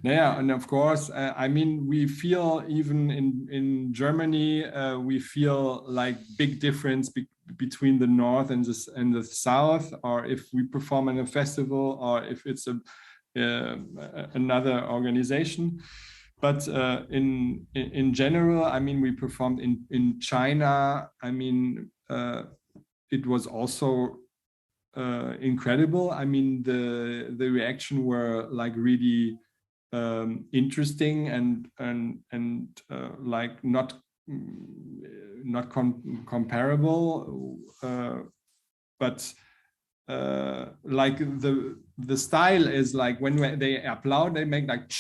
Yeah, and of course, I mean, we feel even in Germany, we feel like big difference between the north and the south, or if we perform in a festival, or if it's another organization. But in general, I mean, we performed in China. I mean, it was also incredible. I mean, the reaction were like really interesting and like not comparable, but like the style is like when they applaud, they make like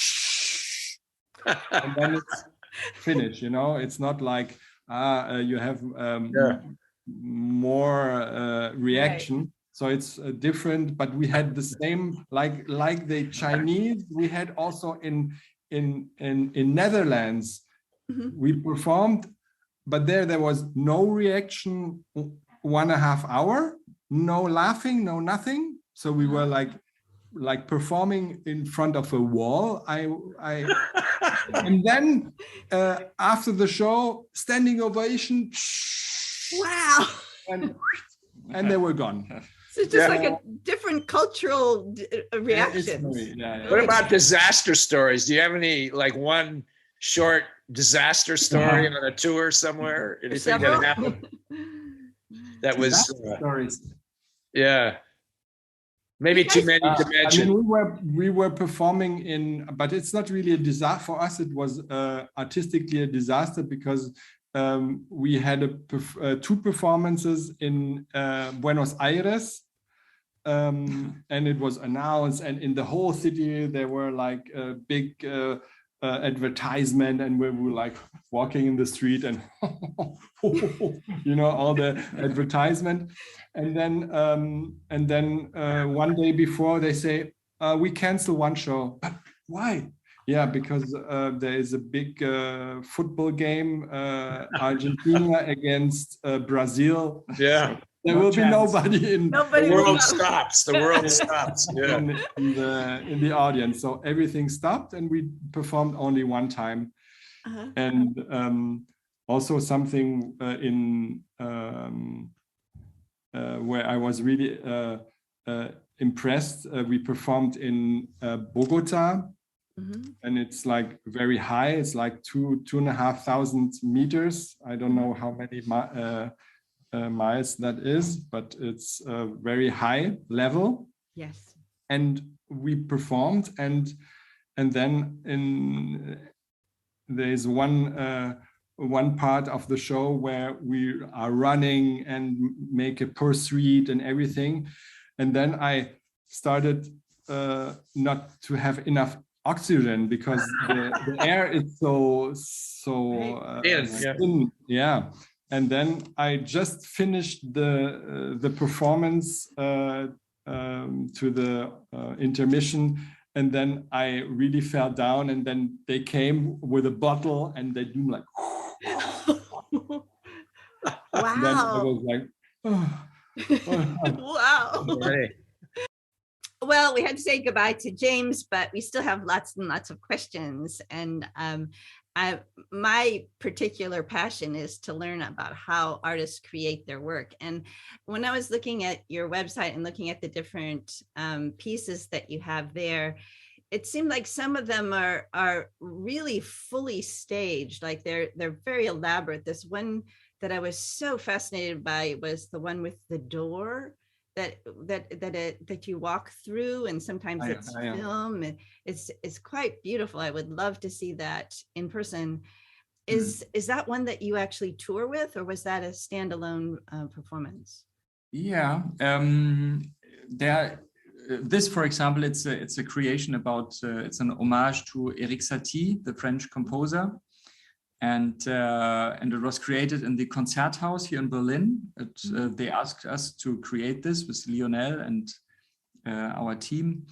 and then it's finished, you know. It's not like you have more reaction. Right. So it's different, but we had the same, like the Chinese we had also in Netherlands. We performed, but there was no reaction 1.5 hours, no laughing, no nothing. So we were like performing in front of a wall. And then after the show, standing ovation. Wow. And they were gone. So it's just like a different cultural reaction. What about disaster stories? Do you have any, like one short disaster story on a tour somewhere? Anything that happened? That was stories. Yeah. Maybe too many to mention. I mean, we were performing in, but it's not really a disaster for us. It was artistically a disaster because we had two performances in Buenos Aires, and it was announced, and in the whole city there were like a big advertisement, and we were like walking in the street and you know, all the advertisement, and then one day before they say we cancel one show. But why? Yeah, because there is a big football game, Argentina against Brazil. Yeah. So there will be nobody in the world stops. The world stops. Yeah. In the audience. So everything stopped, and we performed only one time. And also something in where I was really impressed. We performed in Bogota. And it's like very high. It's like 2,500 meters. I don't know how many miles that is, but it's a very high level. Yes. And we performed, and then there's one part of the show where we are running and make a pursuit and everything, and then I started not to have enough oxygen because the air is so thin. Yeah. And then I just finished the performance to the intermission, and then I really fell down, and then they came with a bottle and they do like wow. Then I was like wow. Well, we had to say goodbye to James, but we still have lots and lots of questions. And my particular passion is to learn about how artists create their work. And when I was looking at your website and looking at the different pieces that you have there, it seemed like some of them are really fully staged, like they're very elaborate. This one that I was so fascinated by was the one with the door that you walk through, and sometimes it's film, and it's quite beautiful. I would love to see that in person. Is that one that you actually tour with, or was that a standalone performance? Yeah, this, for example, it's a creation about it's an homage to Erik Satie, the French composer, and it was created in the Konzerthaus here in Berlin. They asked us to create this with Lionel and our team,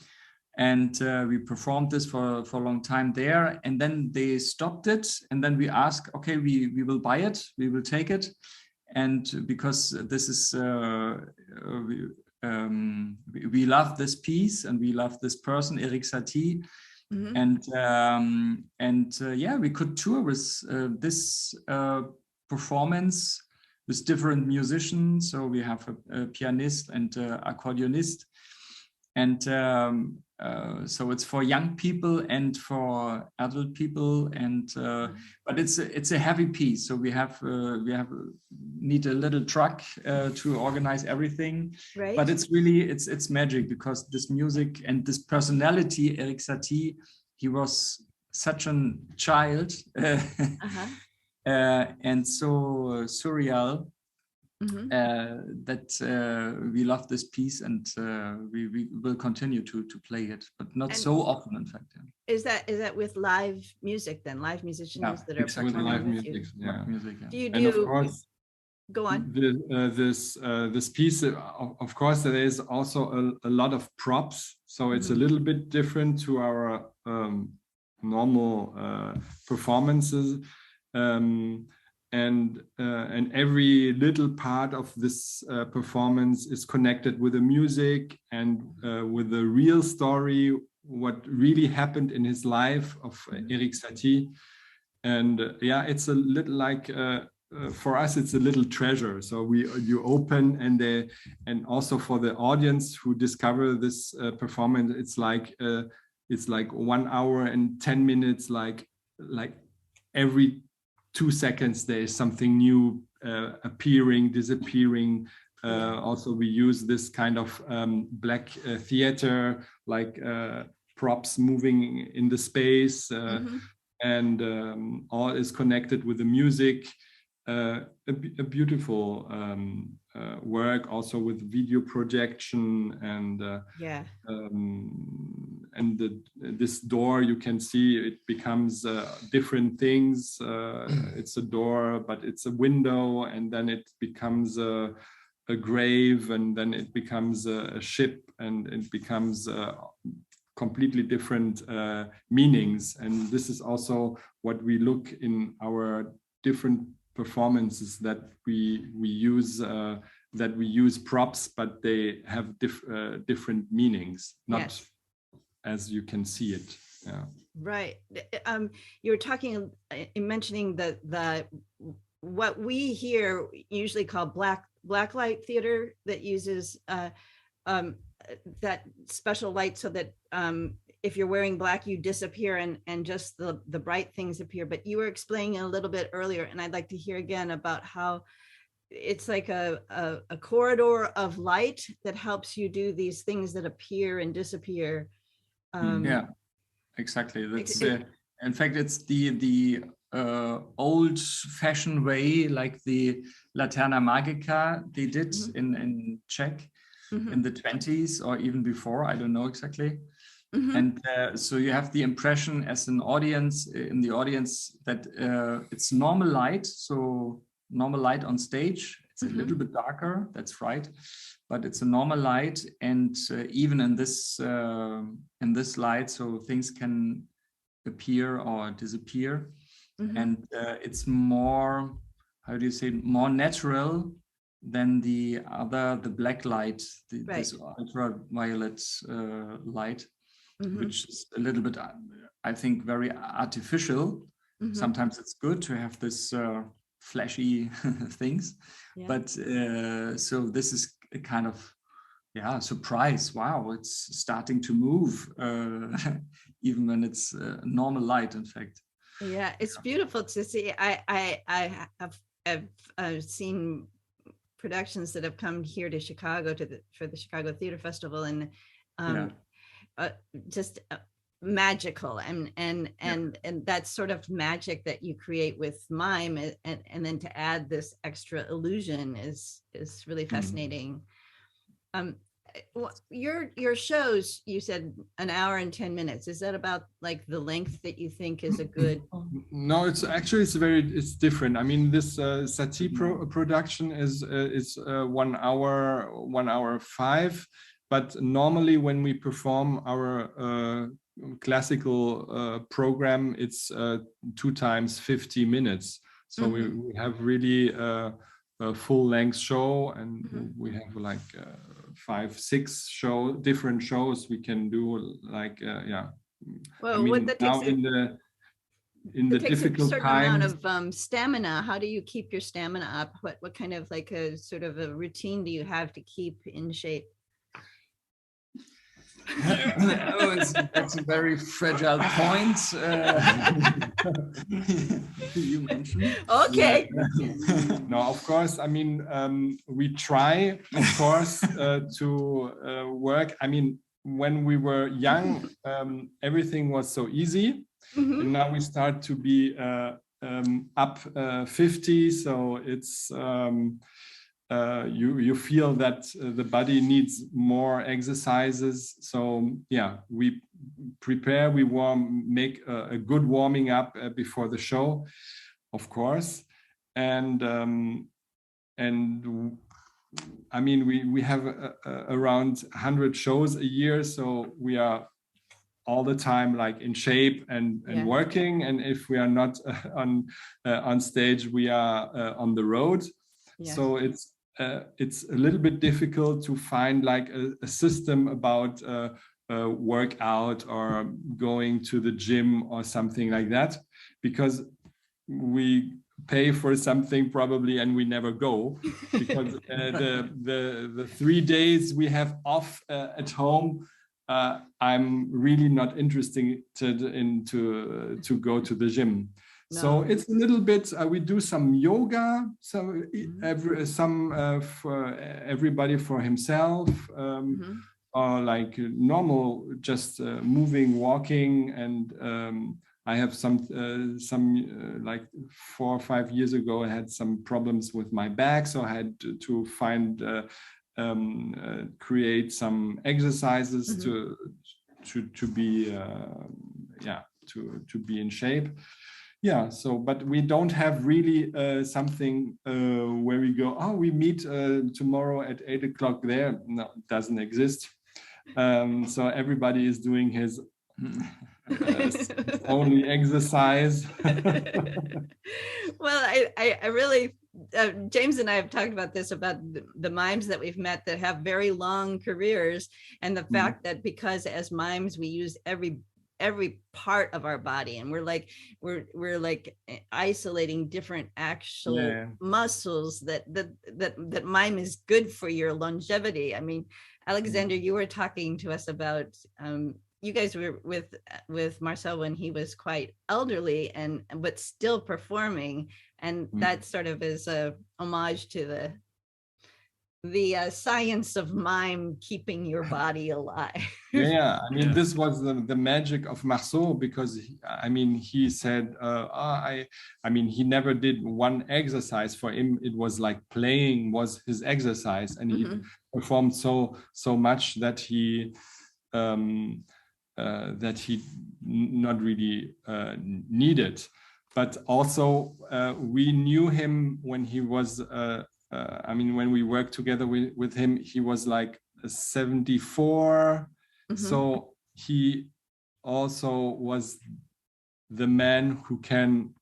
and we performed this for a long time there. And then they stopped it, and then we asked, okay, we will buy it, we will take it, and because this is we love this piece and we love this person, Erik Satie. Yeah, we could tour with this performance with different musicians. So we have a pianist and accordionist, and so it's for young people and for adult people, and but it's a heavy piece. So we need a little truck to organize everything. Right. But it's really it's magic, because this music and this personality, Erik Satie, he was such a child and so surreal. That we love this piece, and we will continue to play it, but not so often, in fact. Is that with live music then? Live musicians that are exactly, with live music. Yeah. Music, yeah. Do you And of course, go on? This piece, of course, there is also a lot of props, so it's a little bit different to our normal performances. And every little part of this performance is connected with the music and with the real story, what really happened in his life of Erik Satie. And yeah, it's a little like for us, it's a little treasure. So you open, and also for the audience who discover this performance, it's like 1 hour and 10 minutes, like every 2 seconds there is something new appearing, disappearing. Also, we use this kind of black theater, like props moving in the space, and all is connected with the music. A beautiful work, also with video projection, and this door, you can see it becomes different things. It's a door, but it's a window, and then it becomes a grave, and then it becomes a ship, and it becomes completely different meanings. And this is also what we look in our different performances, that we use props, but they have different meanings, not as you can see it. Yeah. Right. You were talking, mentioning the what we here usually call blacklight theater, that uses that special light so that if you're wearing black, you disappear, and just the bright things appear. But you were explaining a little bit earlier, and I'd like to hear again about how it's like a corridor of light that helps you do these things that appear and disappear. Yeah, exactly. That's in fact, it's the old-fashioned way, like the Laterna Magica they did in Czech in the 20s or even before. I don't know exactly. And so you have the impression as an audience, in the audience, that it's normal light. So normal light on stage. It's a little bit darker. That's right, but it's a normal light, and even in this light, so things can appear or disappear, and it's more, how do you say, more natural than the black light, this ultraviolet light. Which is a little bit, I think, very artificial. Sometimes it's good to have this flashy things, but so this is a kind of surprise. Wow, it's starting to move, even when it's normal light, in fact. Yeah, it's beautiful to see. I've seen productions that have come here to Chicago for the Chicago Theater Festival, and just magical, and that sort of magic that you create with mime, and then to add this extra illusion is really fascinating. Your shows, you said an hour and 10 minutes. Is that about like the length that you think is a good? No, it's different. I mean, this Satie production is 1 hour, 1:05. But normally when we perform our classical program, it's 2 times 50 minutes. So we have really a full-length show, and we have like 5, 6 different shows we can do. Like Well, I mean, what that now takes in the difficult a certain times, amount of stamina. How do you keep your stamina up? What kind of like a sort of a routine do you have to keep in shape? That's a very fragile point you mentioned. Okay. No, of course. I mean, we try, of course, to work. I mean, when we were young, everything was so easy, and now we start to be up 50. So it's you feel that the body needs more exercises. So yeah, we prepare, we make a good warming up before the show, of course. And I mean, we have around 100 shows a year, so we are all the time like in shape and working. And if we are not on stage, we are on the road. Yes. So it's a little bit difficult to find like a system about workout or going to the gym or something like that, because we pay for something probably and we never go, because the 3 days we have off at home, I'm really not interested in to go to the gym. No. So it's a little bit, we do some yoga, so for everybody for himself, or like normal, just moving, walking. And I have some like 4 or 5 years ago, I had some problems with my back, so I had to find create some exercises to be to be in shape. Yeah, so, but we don't have really something where we go, oh, we meet tomorrow at 8 o'clock there. No, it doesn't exist. So everybody is doing his only exercise. Well, I really, James and I have talked about this, about the mimes that we've met that have very long careers, and the fact that because as mimes we use every part of our body, and we're like isolating different actual muscles that mime is good for your longevity. I mean, Alexander, you were talking to us about you guys were with Marcel when he was quite elderly but still performing, and that sort of is a homage to the science of mime keeping your body alive. Yeah, I mean, this was the magic of Marceau, because I mean, he said, I mean, he never did one exercise. For him, it was like playing was his exercise, and he performed so much that he not really needed. But also, we knew him when he was. I mean, when we worked together with him, he was like 74. So he also was the man who can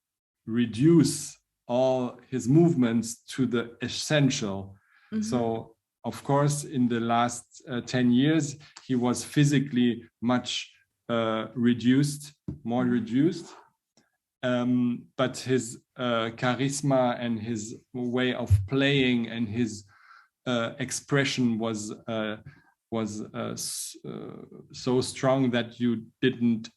reduce all his movements to the essential. So, of course, in the last 10 years, he was physically much more reduced. but his charisma and his way of playing and his expression was so strong that you didn't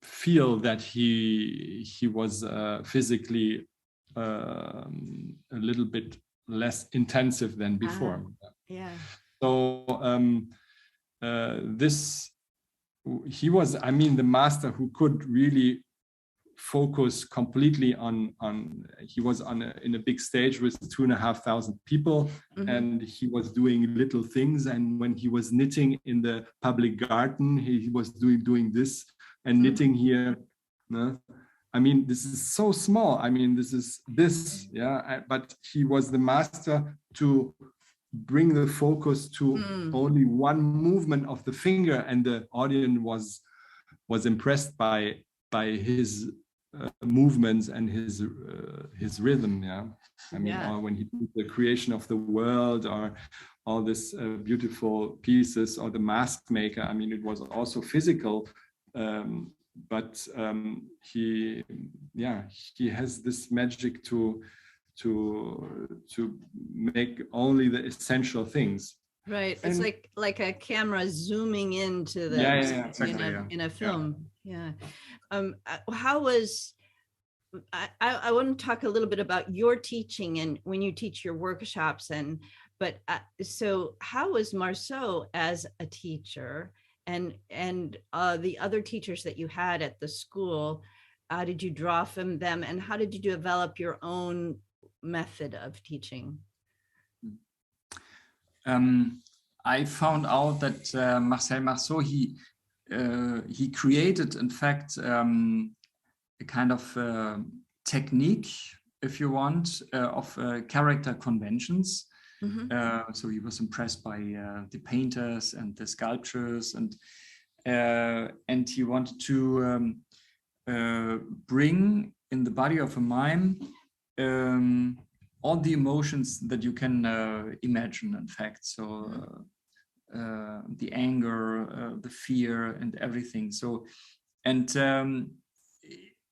feel that he was physically a little bit less intensive than before. Yeah. So he was, I mean, the master who could really focus completely on he was in a big stage with 2,500 people, and he was doing little things, and when he was knitting in the public garden, he was doing this and knitting here. No? I mean, this is so small. I mean, but he was the master to bring the focus to only one movement of the finger, and the audience was impressed by his movements and his rhythm. I mean, or when he did the creation of the world, or all this beautiful pieces, or the mask maker. I mean, it was also physical, but he has this magic to make only the essential things. Right. It's like a camera zooming into the exactly, in a film. Yeah. How was I want to talk a little bit about your teaching and when you teach your workshops, so how was Marceau as a teacher, and the other teachers that you had at the school? How did you draw from them, and how did you develop your own method of teaching? I found out that Marcel Marceau, he created, in fact, a kind of technique, if you want, of character conventions. So he was impressed by the painters and the sculptors, and he wanted to bring in the body of a mime all the emotions that you can imagine, in fact. So the anger, the fear, and everything. So, and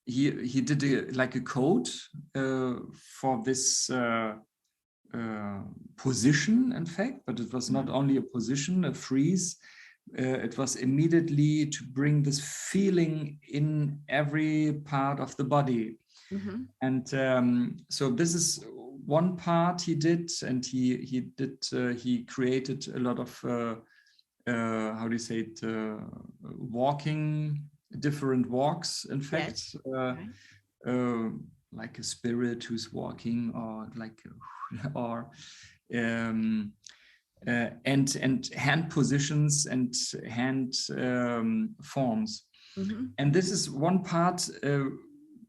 he did like a code for this position, in fact, but it was not only a position, a freeze. It was immediately to bring this feeling in every part of the body. And so this is one part he did, and he created a lot of how do you say it, walking, different walks, in fact. Yes. Like a spirit who's walking, or like and hand positions and hand forms. And this is one part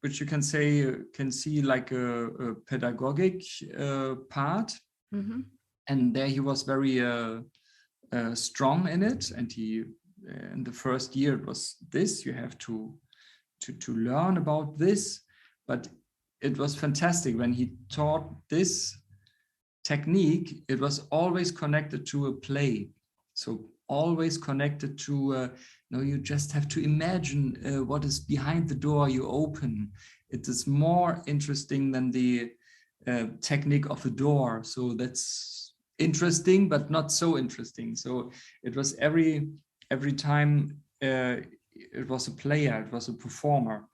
which you can see like a pedagogic part. And there he was very strong in it. And he, in the first year, it was this, you have to learn about this. But it was fantastic when he taught this technique. It was always connected to a play. So always connected to you just have to imagine what is behind the door you open. It is more interesting than the technique of a door. So that's interesting, but not so interesting. So it was every time it was a player, it was a performer,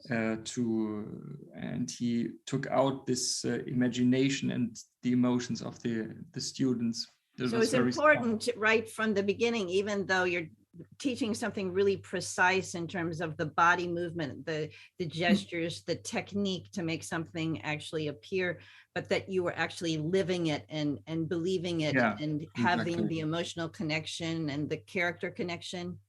and he took out this imagination and the emotions of the students. So it's important right from the beginning, even though you're teaching something really precise in terms of the body movement, the gestures, the technique to make something actually appear, but that you were actually living it and believing it, and having the emotional connection and the character connection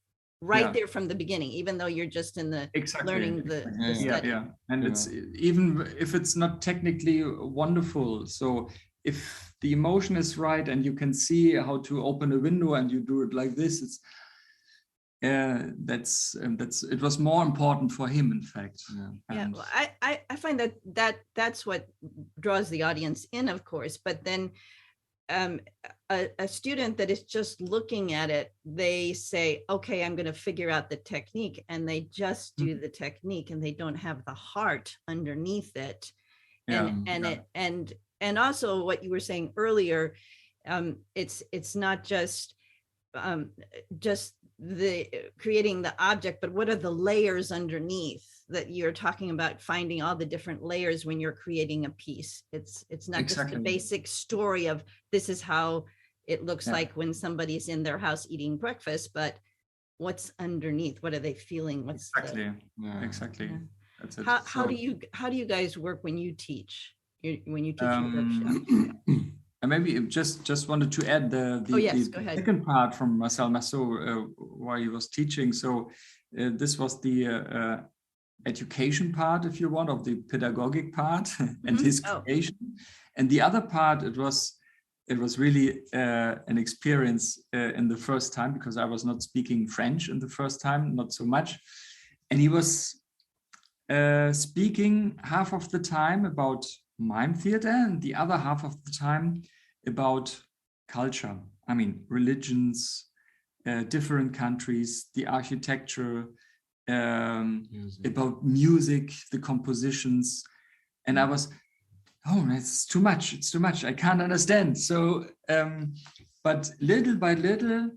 right there from the beginning, even though you're just in the learning the study. And it's even if it's not technically wonderful. So if the emotion is right and you can see how to open a window and you do it like this, it's it was more important for him, in fact. Well, I find that's what draws the audience in, of course, but then a student that is just looking at it, they say, okay, I'm going to figure out the technique, and they just do the technique, and they don't have the heart underneath it. And also what you were saying earlier, it's not just the creating the object, but what are the layers underneath that you're talking about, finding all the different layers when you're creating a piece. It's not just the basic story of this is how it looks like when somebody's in their house eating breakfast, but what's underneath? What are they feeling? What's exactly. That's it. How do you guys work when you teach? When you teach your workshop? And maybe just wanted to add the second part from Marcel Marceau while he was teaching. So this was the education part, if you want, of the pedagogic part and his creation. And the other part, it was really an experience in the first time, because I was not speaking French in the first time, not so much. And he was speaking half of the time about mime theater and the other half of the time about culture. I mean, religions, different countries, the architecture, about music, the compositions. And I was, it's too much. It's too much. I can't understand. So, but little by little,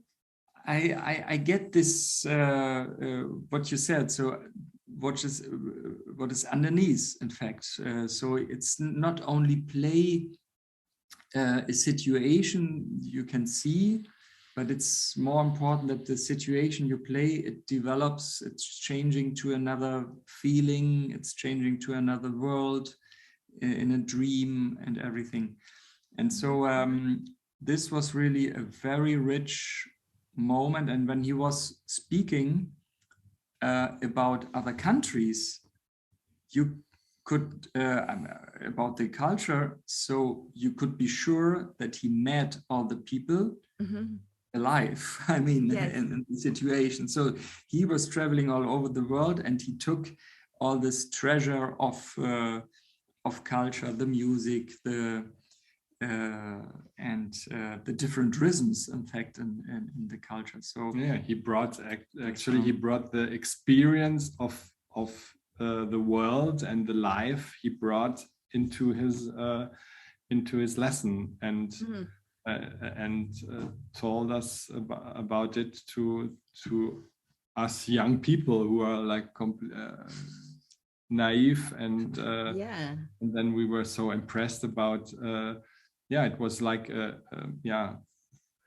I get this, what you said. So what is underneath, in fact. So it's not only play a situation you can see, but it's more important that the situation you play, it develops, it's changing to another feeling, it's changing to another world, in a dream and everything. And so this was really a very rich moment. And when he was speaking about other countries, you could, about the culture, so you could be sure that he met all the people alive, I mean, in the situation. So he was traveling all over the world, and he took all this treasure of culture, the music, the different rhythms, in fact, in the culture. So he brought he brought the experience of the world and the life he brought into his lesson, and told us about it to us young people who are like naive, and then we were so impressed about it was like a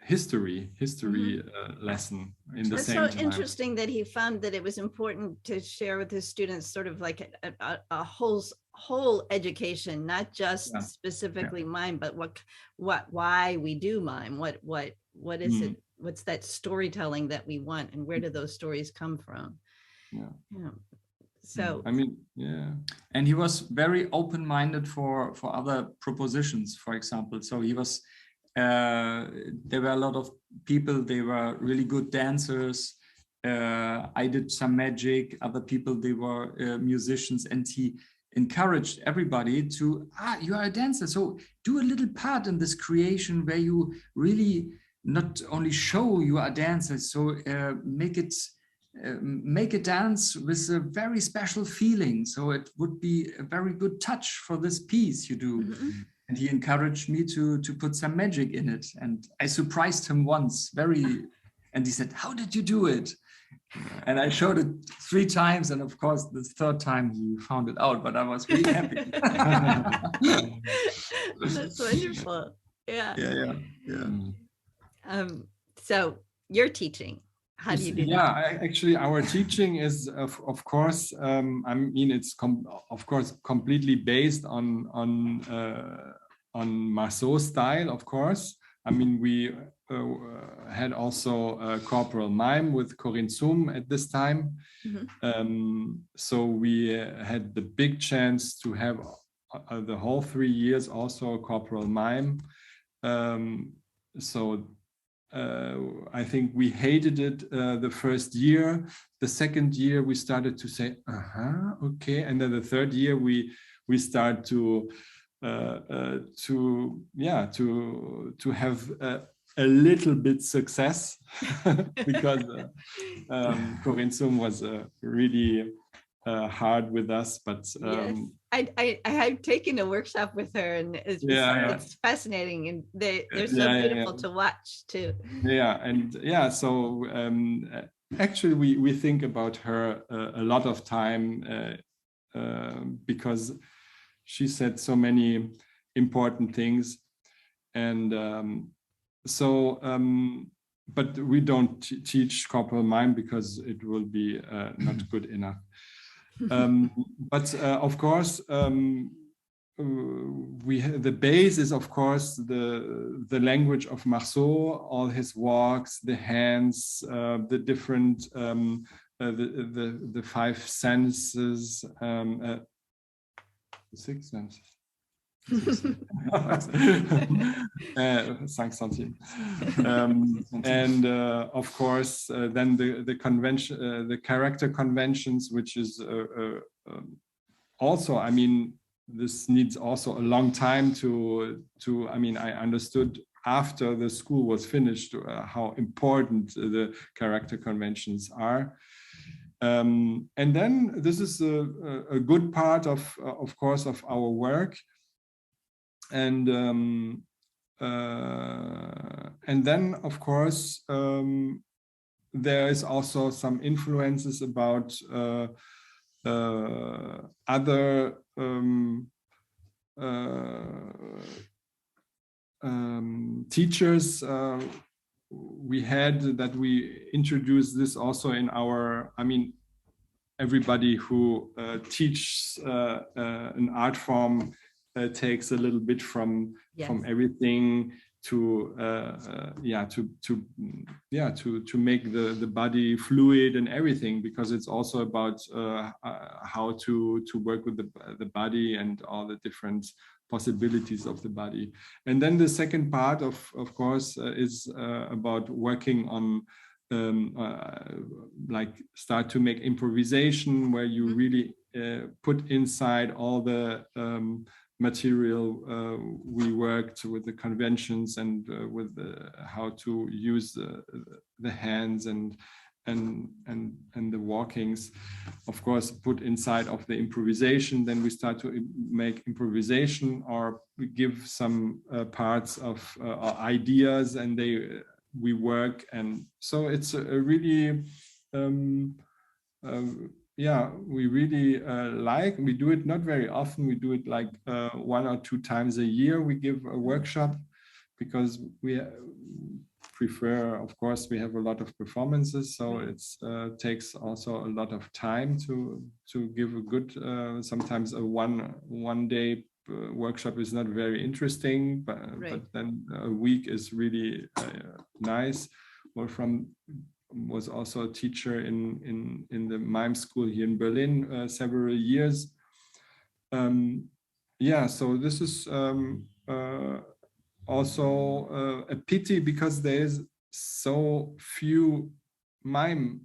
history lesson in the same time. It's so interesting that he found that it was important to share with his students sort of like a whole education, not just specifically mime, but why we do mime, what is it, what's that storytelling that we want, and where do those stories come from? So I mean, and he was very open-minded for other propositions, for example. So he was there were a lot of people, they were really good dancers. I did some magic, other people, they were musicians, and he encouraged everybody to, you are a dancer, so do a little part in this creation where you really not only show you are a dancer, so make a dance with a very special feeling. So it would be a very good touch for this piece you do. And he encouraged me to put some magic in it. And I surprised him once, and he said, how did you do it? And I showed it 3 times. And of course, the 3rd time he found it out, but I was really happy. That's wonderful. Yeah. So you're teaching. How do you do that? Actually, our teaching is, of course, I mean, it's of course completely based on Marceau's style, of course. I mean, we had also corporal mime with Corinne Zoom at this time. So we had the big chance to have the whole 3 years also corporal mime. I think we hated it the first year. The second year we started to say, okay. And then the 3rd year we start to to have a little bit success because Corinthum was really hard with us, but yes. I have taken a workshop with her, and it's fascinating, and they're so beautiful to watch too. So actually we think about her a lot of time because she said so many important things, and but we don't teach corporal mime because it will be not good enough. But of course, the base is of course the language of Marceau, all his walks, the hands, the different the five senses, 6 senses. 5 centimes. And of course, then the convention, the character conventions, which is also, I mean, this needs also a long time to I mean, I understood after the school was finished how important the character conventions are. And then this is a good part of course of our work. And then of course there is also some influences about other teachers we had, that we introduced this also in our, I mean, everybody who teaches an art form takes a little bit from everything to make the body fluid and everything, because it's also about how to work with the body and all the different possibilities of the body. And then the second part of course is about working on like start to make improvisation, where you really put inside all the material we worked with the conventions and with how to use the hands and the walkings, of course, put inside of the improvisation. Then we start to make improvisation, or we give some parts of ideas, and we work. And so it's a really we really like. We do it not very often. We do it like 1 or 2 times a year. We give a workshop because we prefer, of course, we have a lot of performances, so it's takes also a lot of time to give a good. Sometimes a one day workshop is not very interesting, but then a week is really nice. Wolfram was also a teacher in the mime school here in Berlin several years. So this is also a pity, because there's so few mime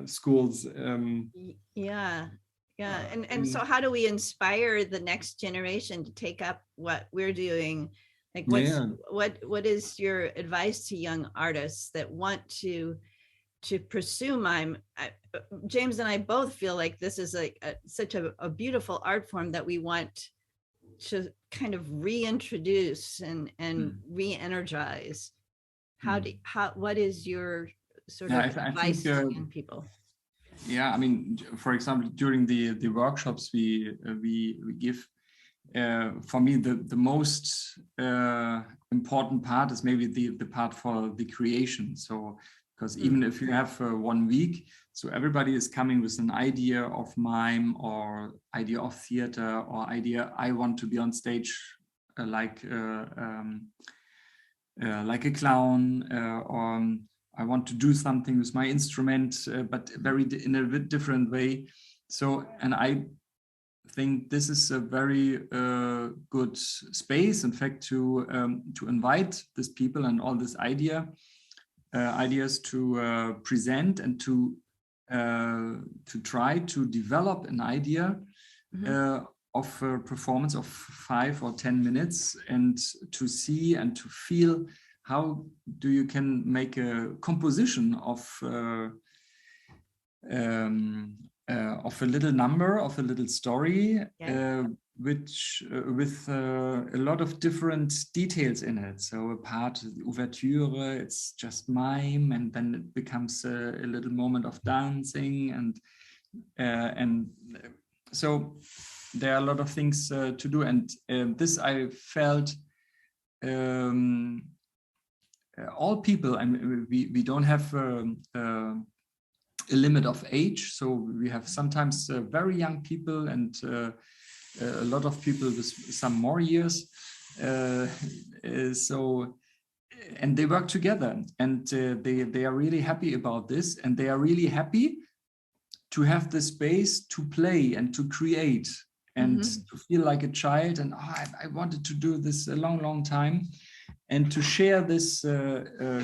schools. And so how do we inspire the next generation to take up what we're doing? Like what is your advice to young artists that want to pursue mime? James and I both feel like this is such a beautiful art form that we want to kind of reintroduce and re-energize. What is your sort of advice to young people? Yeah, I mean, for example, during the workshops we give, for me the most important part is maybe the part for the creation. So because even if you have 1 week, so everybody is coming with an idea of mime or idea of theater or idea, I want to be on stage like a clown, or I want to do something with my instrument, but in a bit different way. So, and I think this is a very good space, in fact, to invite these people and all this ideas to present and to try to develop an idea of a performance of 5 or 10 minutes, and to see and to feel how do you can make a composition of a little number, of a little story, which with a lot of different details in it. So a part, the ouverture, it's just mime, and then it becomes a little moment of dancing, and so there are a lot of things to do, and this I felt. All people, and we don't have a limit of age, so we have sometimes very young people and a lot of people with some more years. So, and they work together, and they are really happy about this, and they are really happy to have the space to play and to create and to feel like a child. And I wanted to do this a long time, and to share this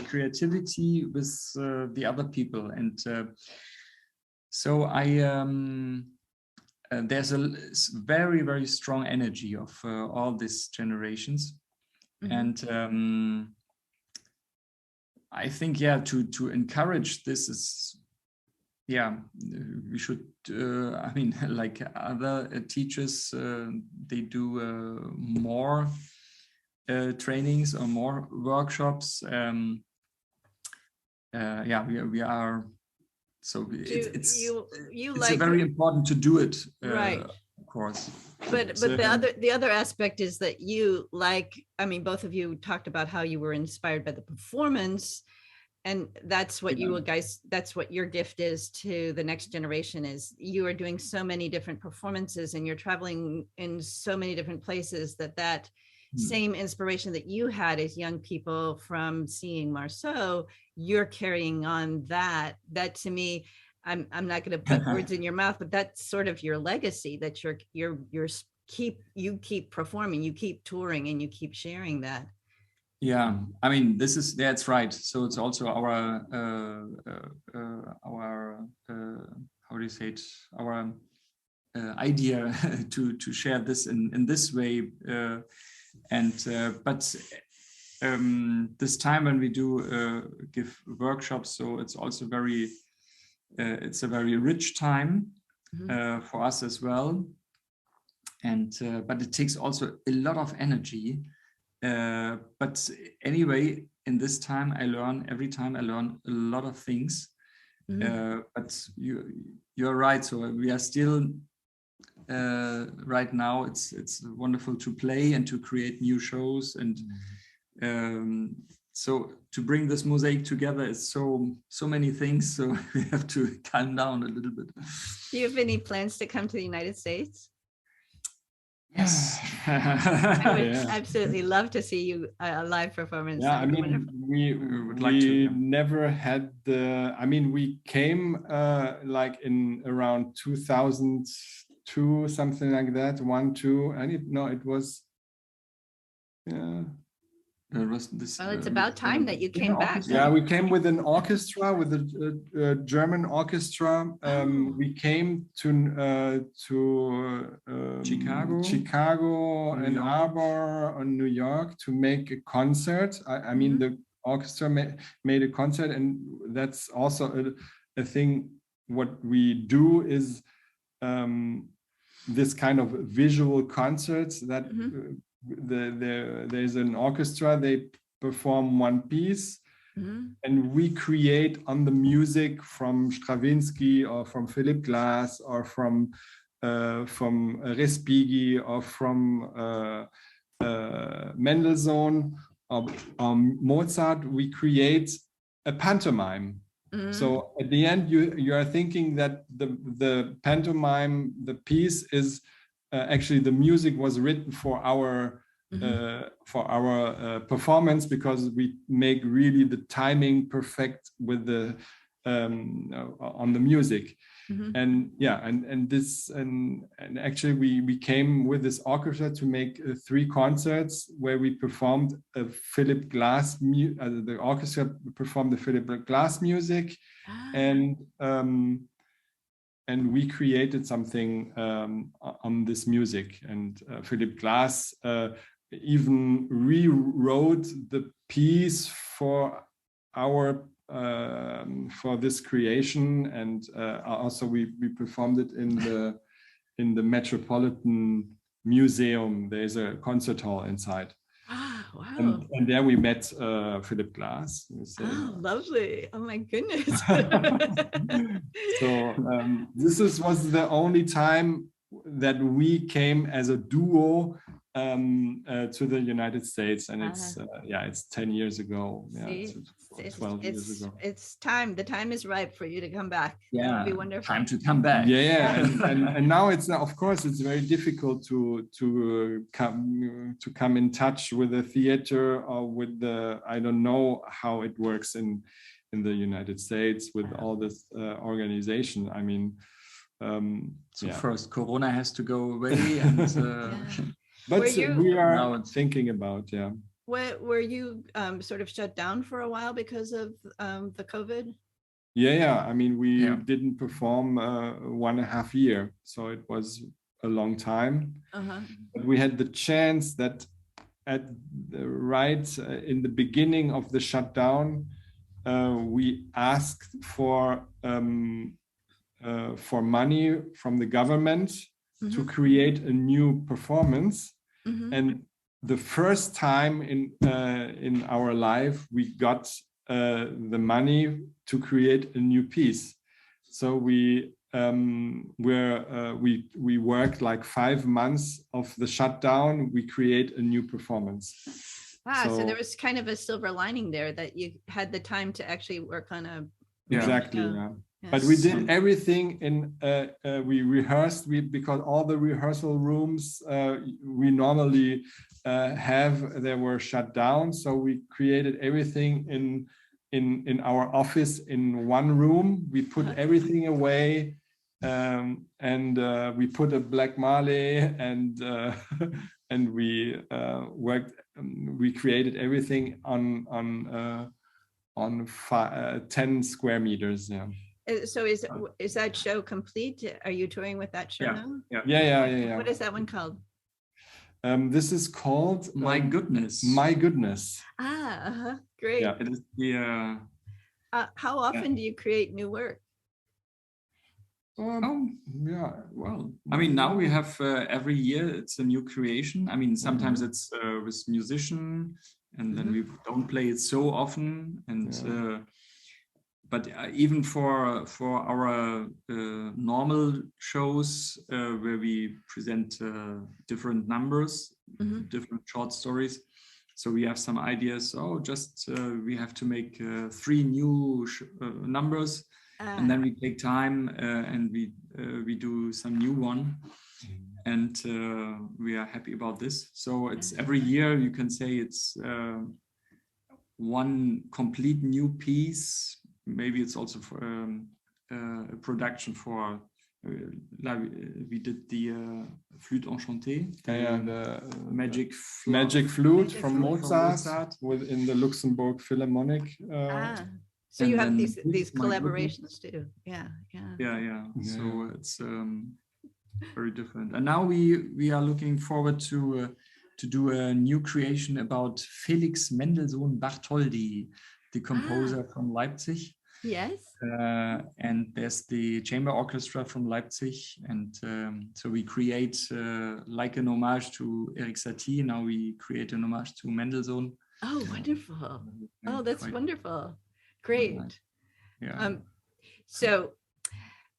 creativity with the other people. And so there's a very, very strong energy of all these generations. And I think, to encourage this is, we should, I mean, like other teachers, they do more trainings or more workshops. We are, so it's very important to do it, right, of course. But the other aspect is that you, like, I mean, both of you talked about how you were inspired by the performance, and that's what you guys, that's what your gift is to the next generation, is you are doing so many different performances and you're traveling in so many different places, that same inspiration that you had as young people from seeing Marceau, you're carrying on that to me, I'm not going to put words in your mouth, but that's sort of your legacy, that you keep performing, you keep touring, and you keep sharing that. Yeah, I mean, that's right. So it's also our how do you say it? Our idea to share this in this way. But this time when we do give workshops, so it's also it's a very rich time for us as well. And but it takes also a lot of energy. But anyway, in this time every time I learn a lot of things. But you're right. So we are still right now. It's wonderful to play and to create new shows, and so to bring this mosaic together is so many things. So we have to calm down a little bit. Do you have any plans to come to the United States? Yes. I would absolutely love to see you a live performance. Yeah, I mean, we would like to. Never had I mean, we came like in around 2002, something like that, 1, 2, and it was. Well, it's about time that you came back. Yeah, we came with an orchestra, with a German orchestra. We came to Chicago, Ann Arbor, and New York to make a concert. I mean, the orchestra made a concert, and that's also a thing. What we do is this kind of visual concerts that. There's an orchestra, they perform one piece, and we create on the music from Stravinsky or from Philip Glass or from Respighi or from Mendelssohn or Mozart. We create a pantomime. So at the end, you are thinking that the pantomime, the piece is actually the music was written for our performance, because we make really the timing perfect with the on the music. And actually we came with this orchestra to make 3 concerts where we performed Philip Glass the orchestra performed the Philip Glass music, and we created something on this music. And Philip Glass even rewrote the piece for our for this creation, and also we performed it in the Metropolitan Museum. There's a concert hall inside. Ah, wow. And there we met Philip Glass. Oh, lovely. Oh my goodness. So this was the only time that we came as a duo to the United States, and it's 10 years ago. See, 12 years ago. It's time. The time is ripe for you to come back. Yeah, that would be wonderful. Time to come back. Yeah, and now of course it's very difficult to come in touch with the theater or with the, I don't know how it works in the United States with all this organization. I mean, first Corona has to go away, and but we are now thinking about Were you sort of shut down for a while because of the COVID? Yeah. I mean, we didn't perform 1.5 years, so it was a long time. But we had the chance that right in the beginning of the shutdown, we asked for money from the government to create a new performance, and the first time in our life we got the money to create a new piece. So we worked like 5 months of the shutdown. We create a new performance. Wow, so there was kind of a silver lining there, that you had the time to actually work on a exactly. But we did everything we rehearsed, because all the rehearsal rooms we normally they were shut down. So we created everything in our office in one room. We put everything away, and we put a black marley, and we worked. We created everything on 10 square meters. Yeah. So is that show complete? Are you touring with that show now? Yeah. What is that one called? This is called My Goodness. My Goodness. Great. Yeah. It is the. How often do you create new work? Well, I mean, now we have every year it's a new creation. I mean, sometimes it's with musician, and then we don't play it so often, and but even for our normal shows where we present different numbers, different short stories, so we have some ideas. We have to make 3 new numbers, and then we take time and we do some new one, and we are happy about this. So it's every year, you can say it's one complete new piece. Maybe it's also for a production for we did the Flûte Enchantée, the magic flute from Mozart within the Luxembourg Philharmonic. So you have these collaborations too. Yeah. So it's very different. And now we are looking forward to do a new creation about Felix Mendelssohn Bartholdy, the composer from Leipzig. Yes. And there's the chamber orchestra from Leipzig, and so we create like an homage to Erik Satie. Now we create an homage to Mendelssohn. Oh, wonderful! Oh, that's wonderful. Great. Yeah. So,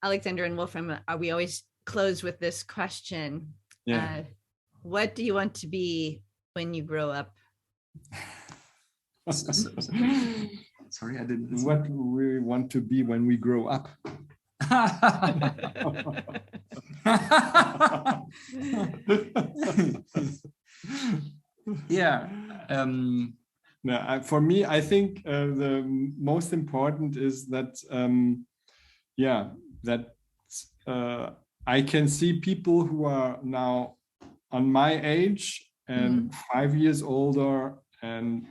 Alexander and Wolfram, we always close with this question. Yeah. What do you want to be when you grow up? Sorry, I didn't listen. What we want to be when we grow up. Yeah. No, for me, I think the most important is that, I can see people who are now on my age and 5 years older and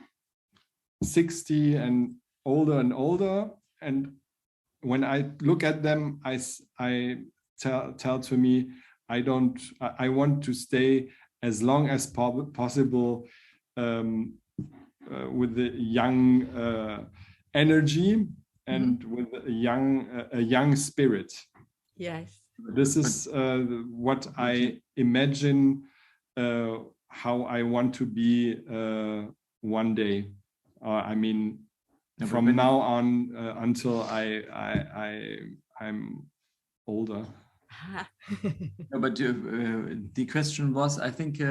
60 and older, and when I look at them, I tell to me, I want to stay as long as possible with the young energy and with a young spirit. Yes. This is what I imagine how I want to be one day. I mean, from now on until I'm older. No, but the question was, I think,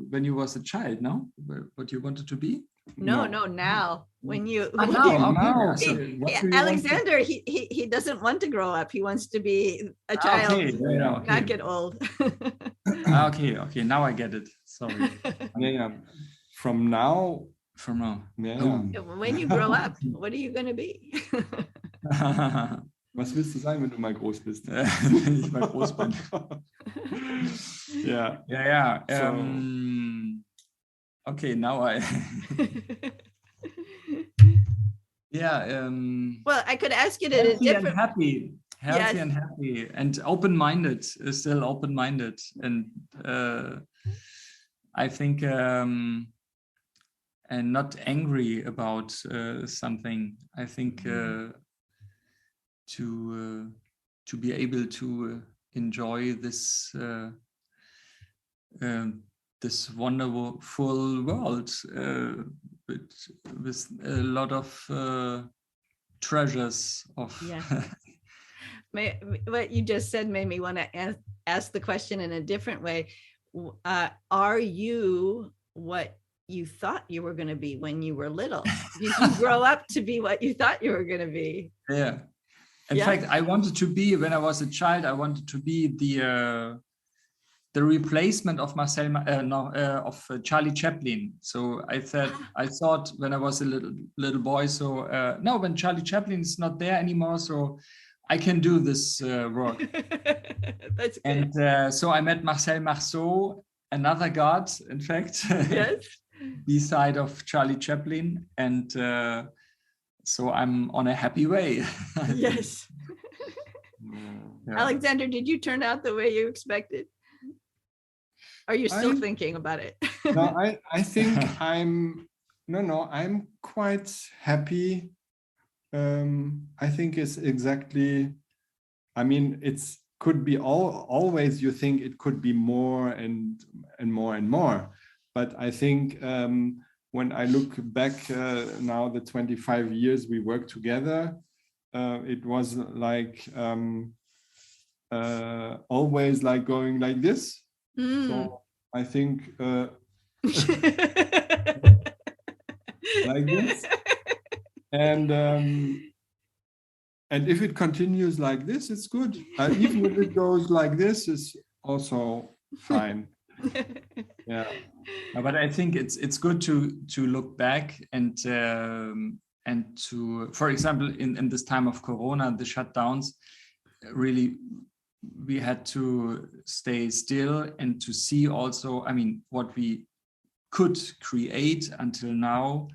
when you was a child, no? What you wanted to be? No, now when you now. So he, what do you Alexander, he doesn't want to grow up. He wants to be a child, okay. not get old. Okay, now I get it. Sorry. Yeah. From now. Yeah. When you grow up, what are you going to be? Was willst du sein, wenn du mal groß bist? Wenn ich mal groß bin. Yeah. Okay, now I. Well, I could ask you to different. Healthy and happy, and open-minded. Still open-minded, and I think, and not angry about something. I think to be able to enjoy this this wonderful world with a lot of treasures of. What you just said made me want to ask the question in a different way. Are you what you thought you were going to be when you were little? Did you grow up to be what you thought you were going to be? Yeah. In fact, I wanted to be, when I was a child, I wanted to be the replacement of Charlie Chaplin. So I thought when I was a little boy, so no, when Charlie Chaplin is not there anymore, so I can do this work. That's good. And so I met Marcel Marceau, another god, in fact. Yes. Beside of Charlie Chaplin, and so I'm on a happy way. Yes. Alexander, did you turn out the way you expected? Are you still thinking about it? No, I think I'm quite happy. I think it's exactly, I mean, it's could be always you think it could be more and more and more. But I think when I look back now, the 25 years we worked together, it was like always like going like this. So I think like this. And if it continues like this, it's good. Even if it goes like this, it's also fine. Yeah. But I think it's good to look back and to, for example, in this time of Corona, the shutdowns, really we had to stay still and to see also, I mean, what we could create until now,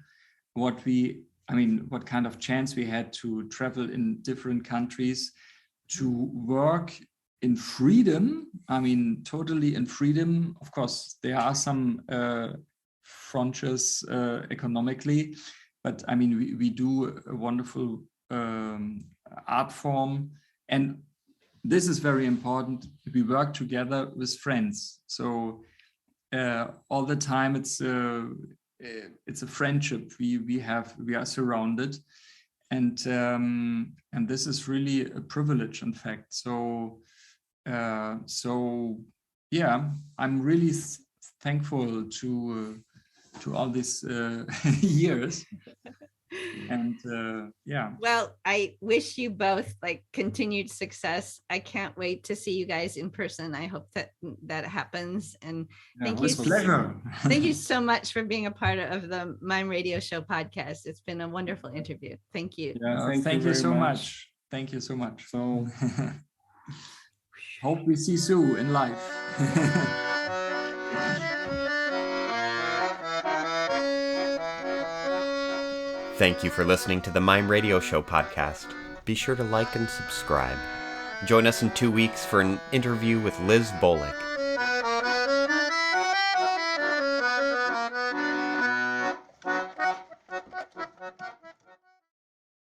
what kind of chance we had to travel in different countries, to work in freedom. I mean, totally in freedom. Of course, there are some frontiers economically, but I mean, we do a wonderful art form, and this is very important. We work together with friends, so all the time it's a friendship. We are surrounded, and this is really a privilege, in fact. So yeah, I'm really thankful to all these years. And yeah. Well, I wish you both like continued success. I can't wait to see you guys in person. I hope that happens. And thank you. Thank you so much for being a part of the Mime Radio Show podcast. It's been a wonderful interview. Thank you. Yeah, thank you so much. Thank you so much. So hope we see you in life. Thank you for listening to the Mime Radio Show podcast. be sure to like and subscribe. Join us in 2 weeks for an interview with Liz Bolick.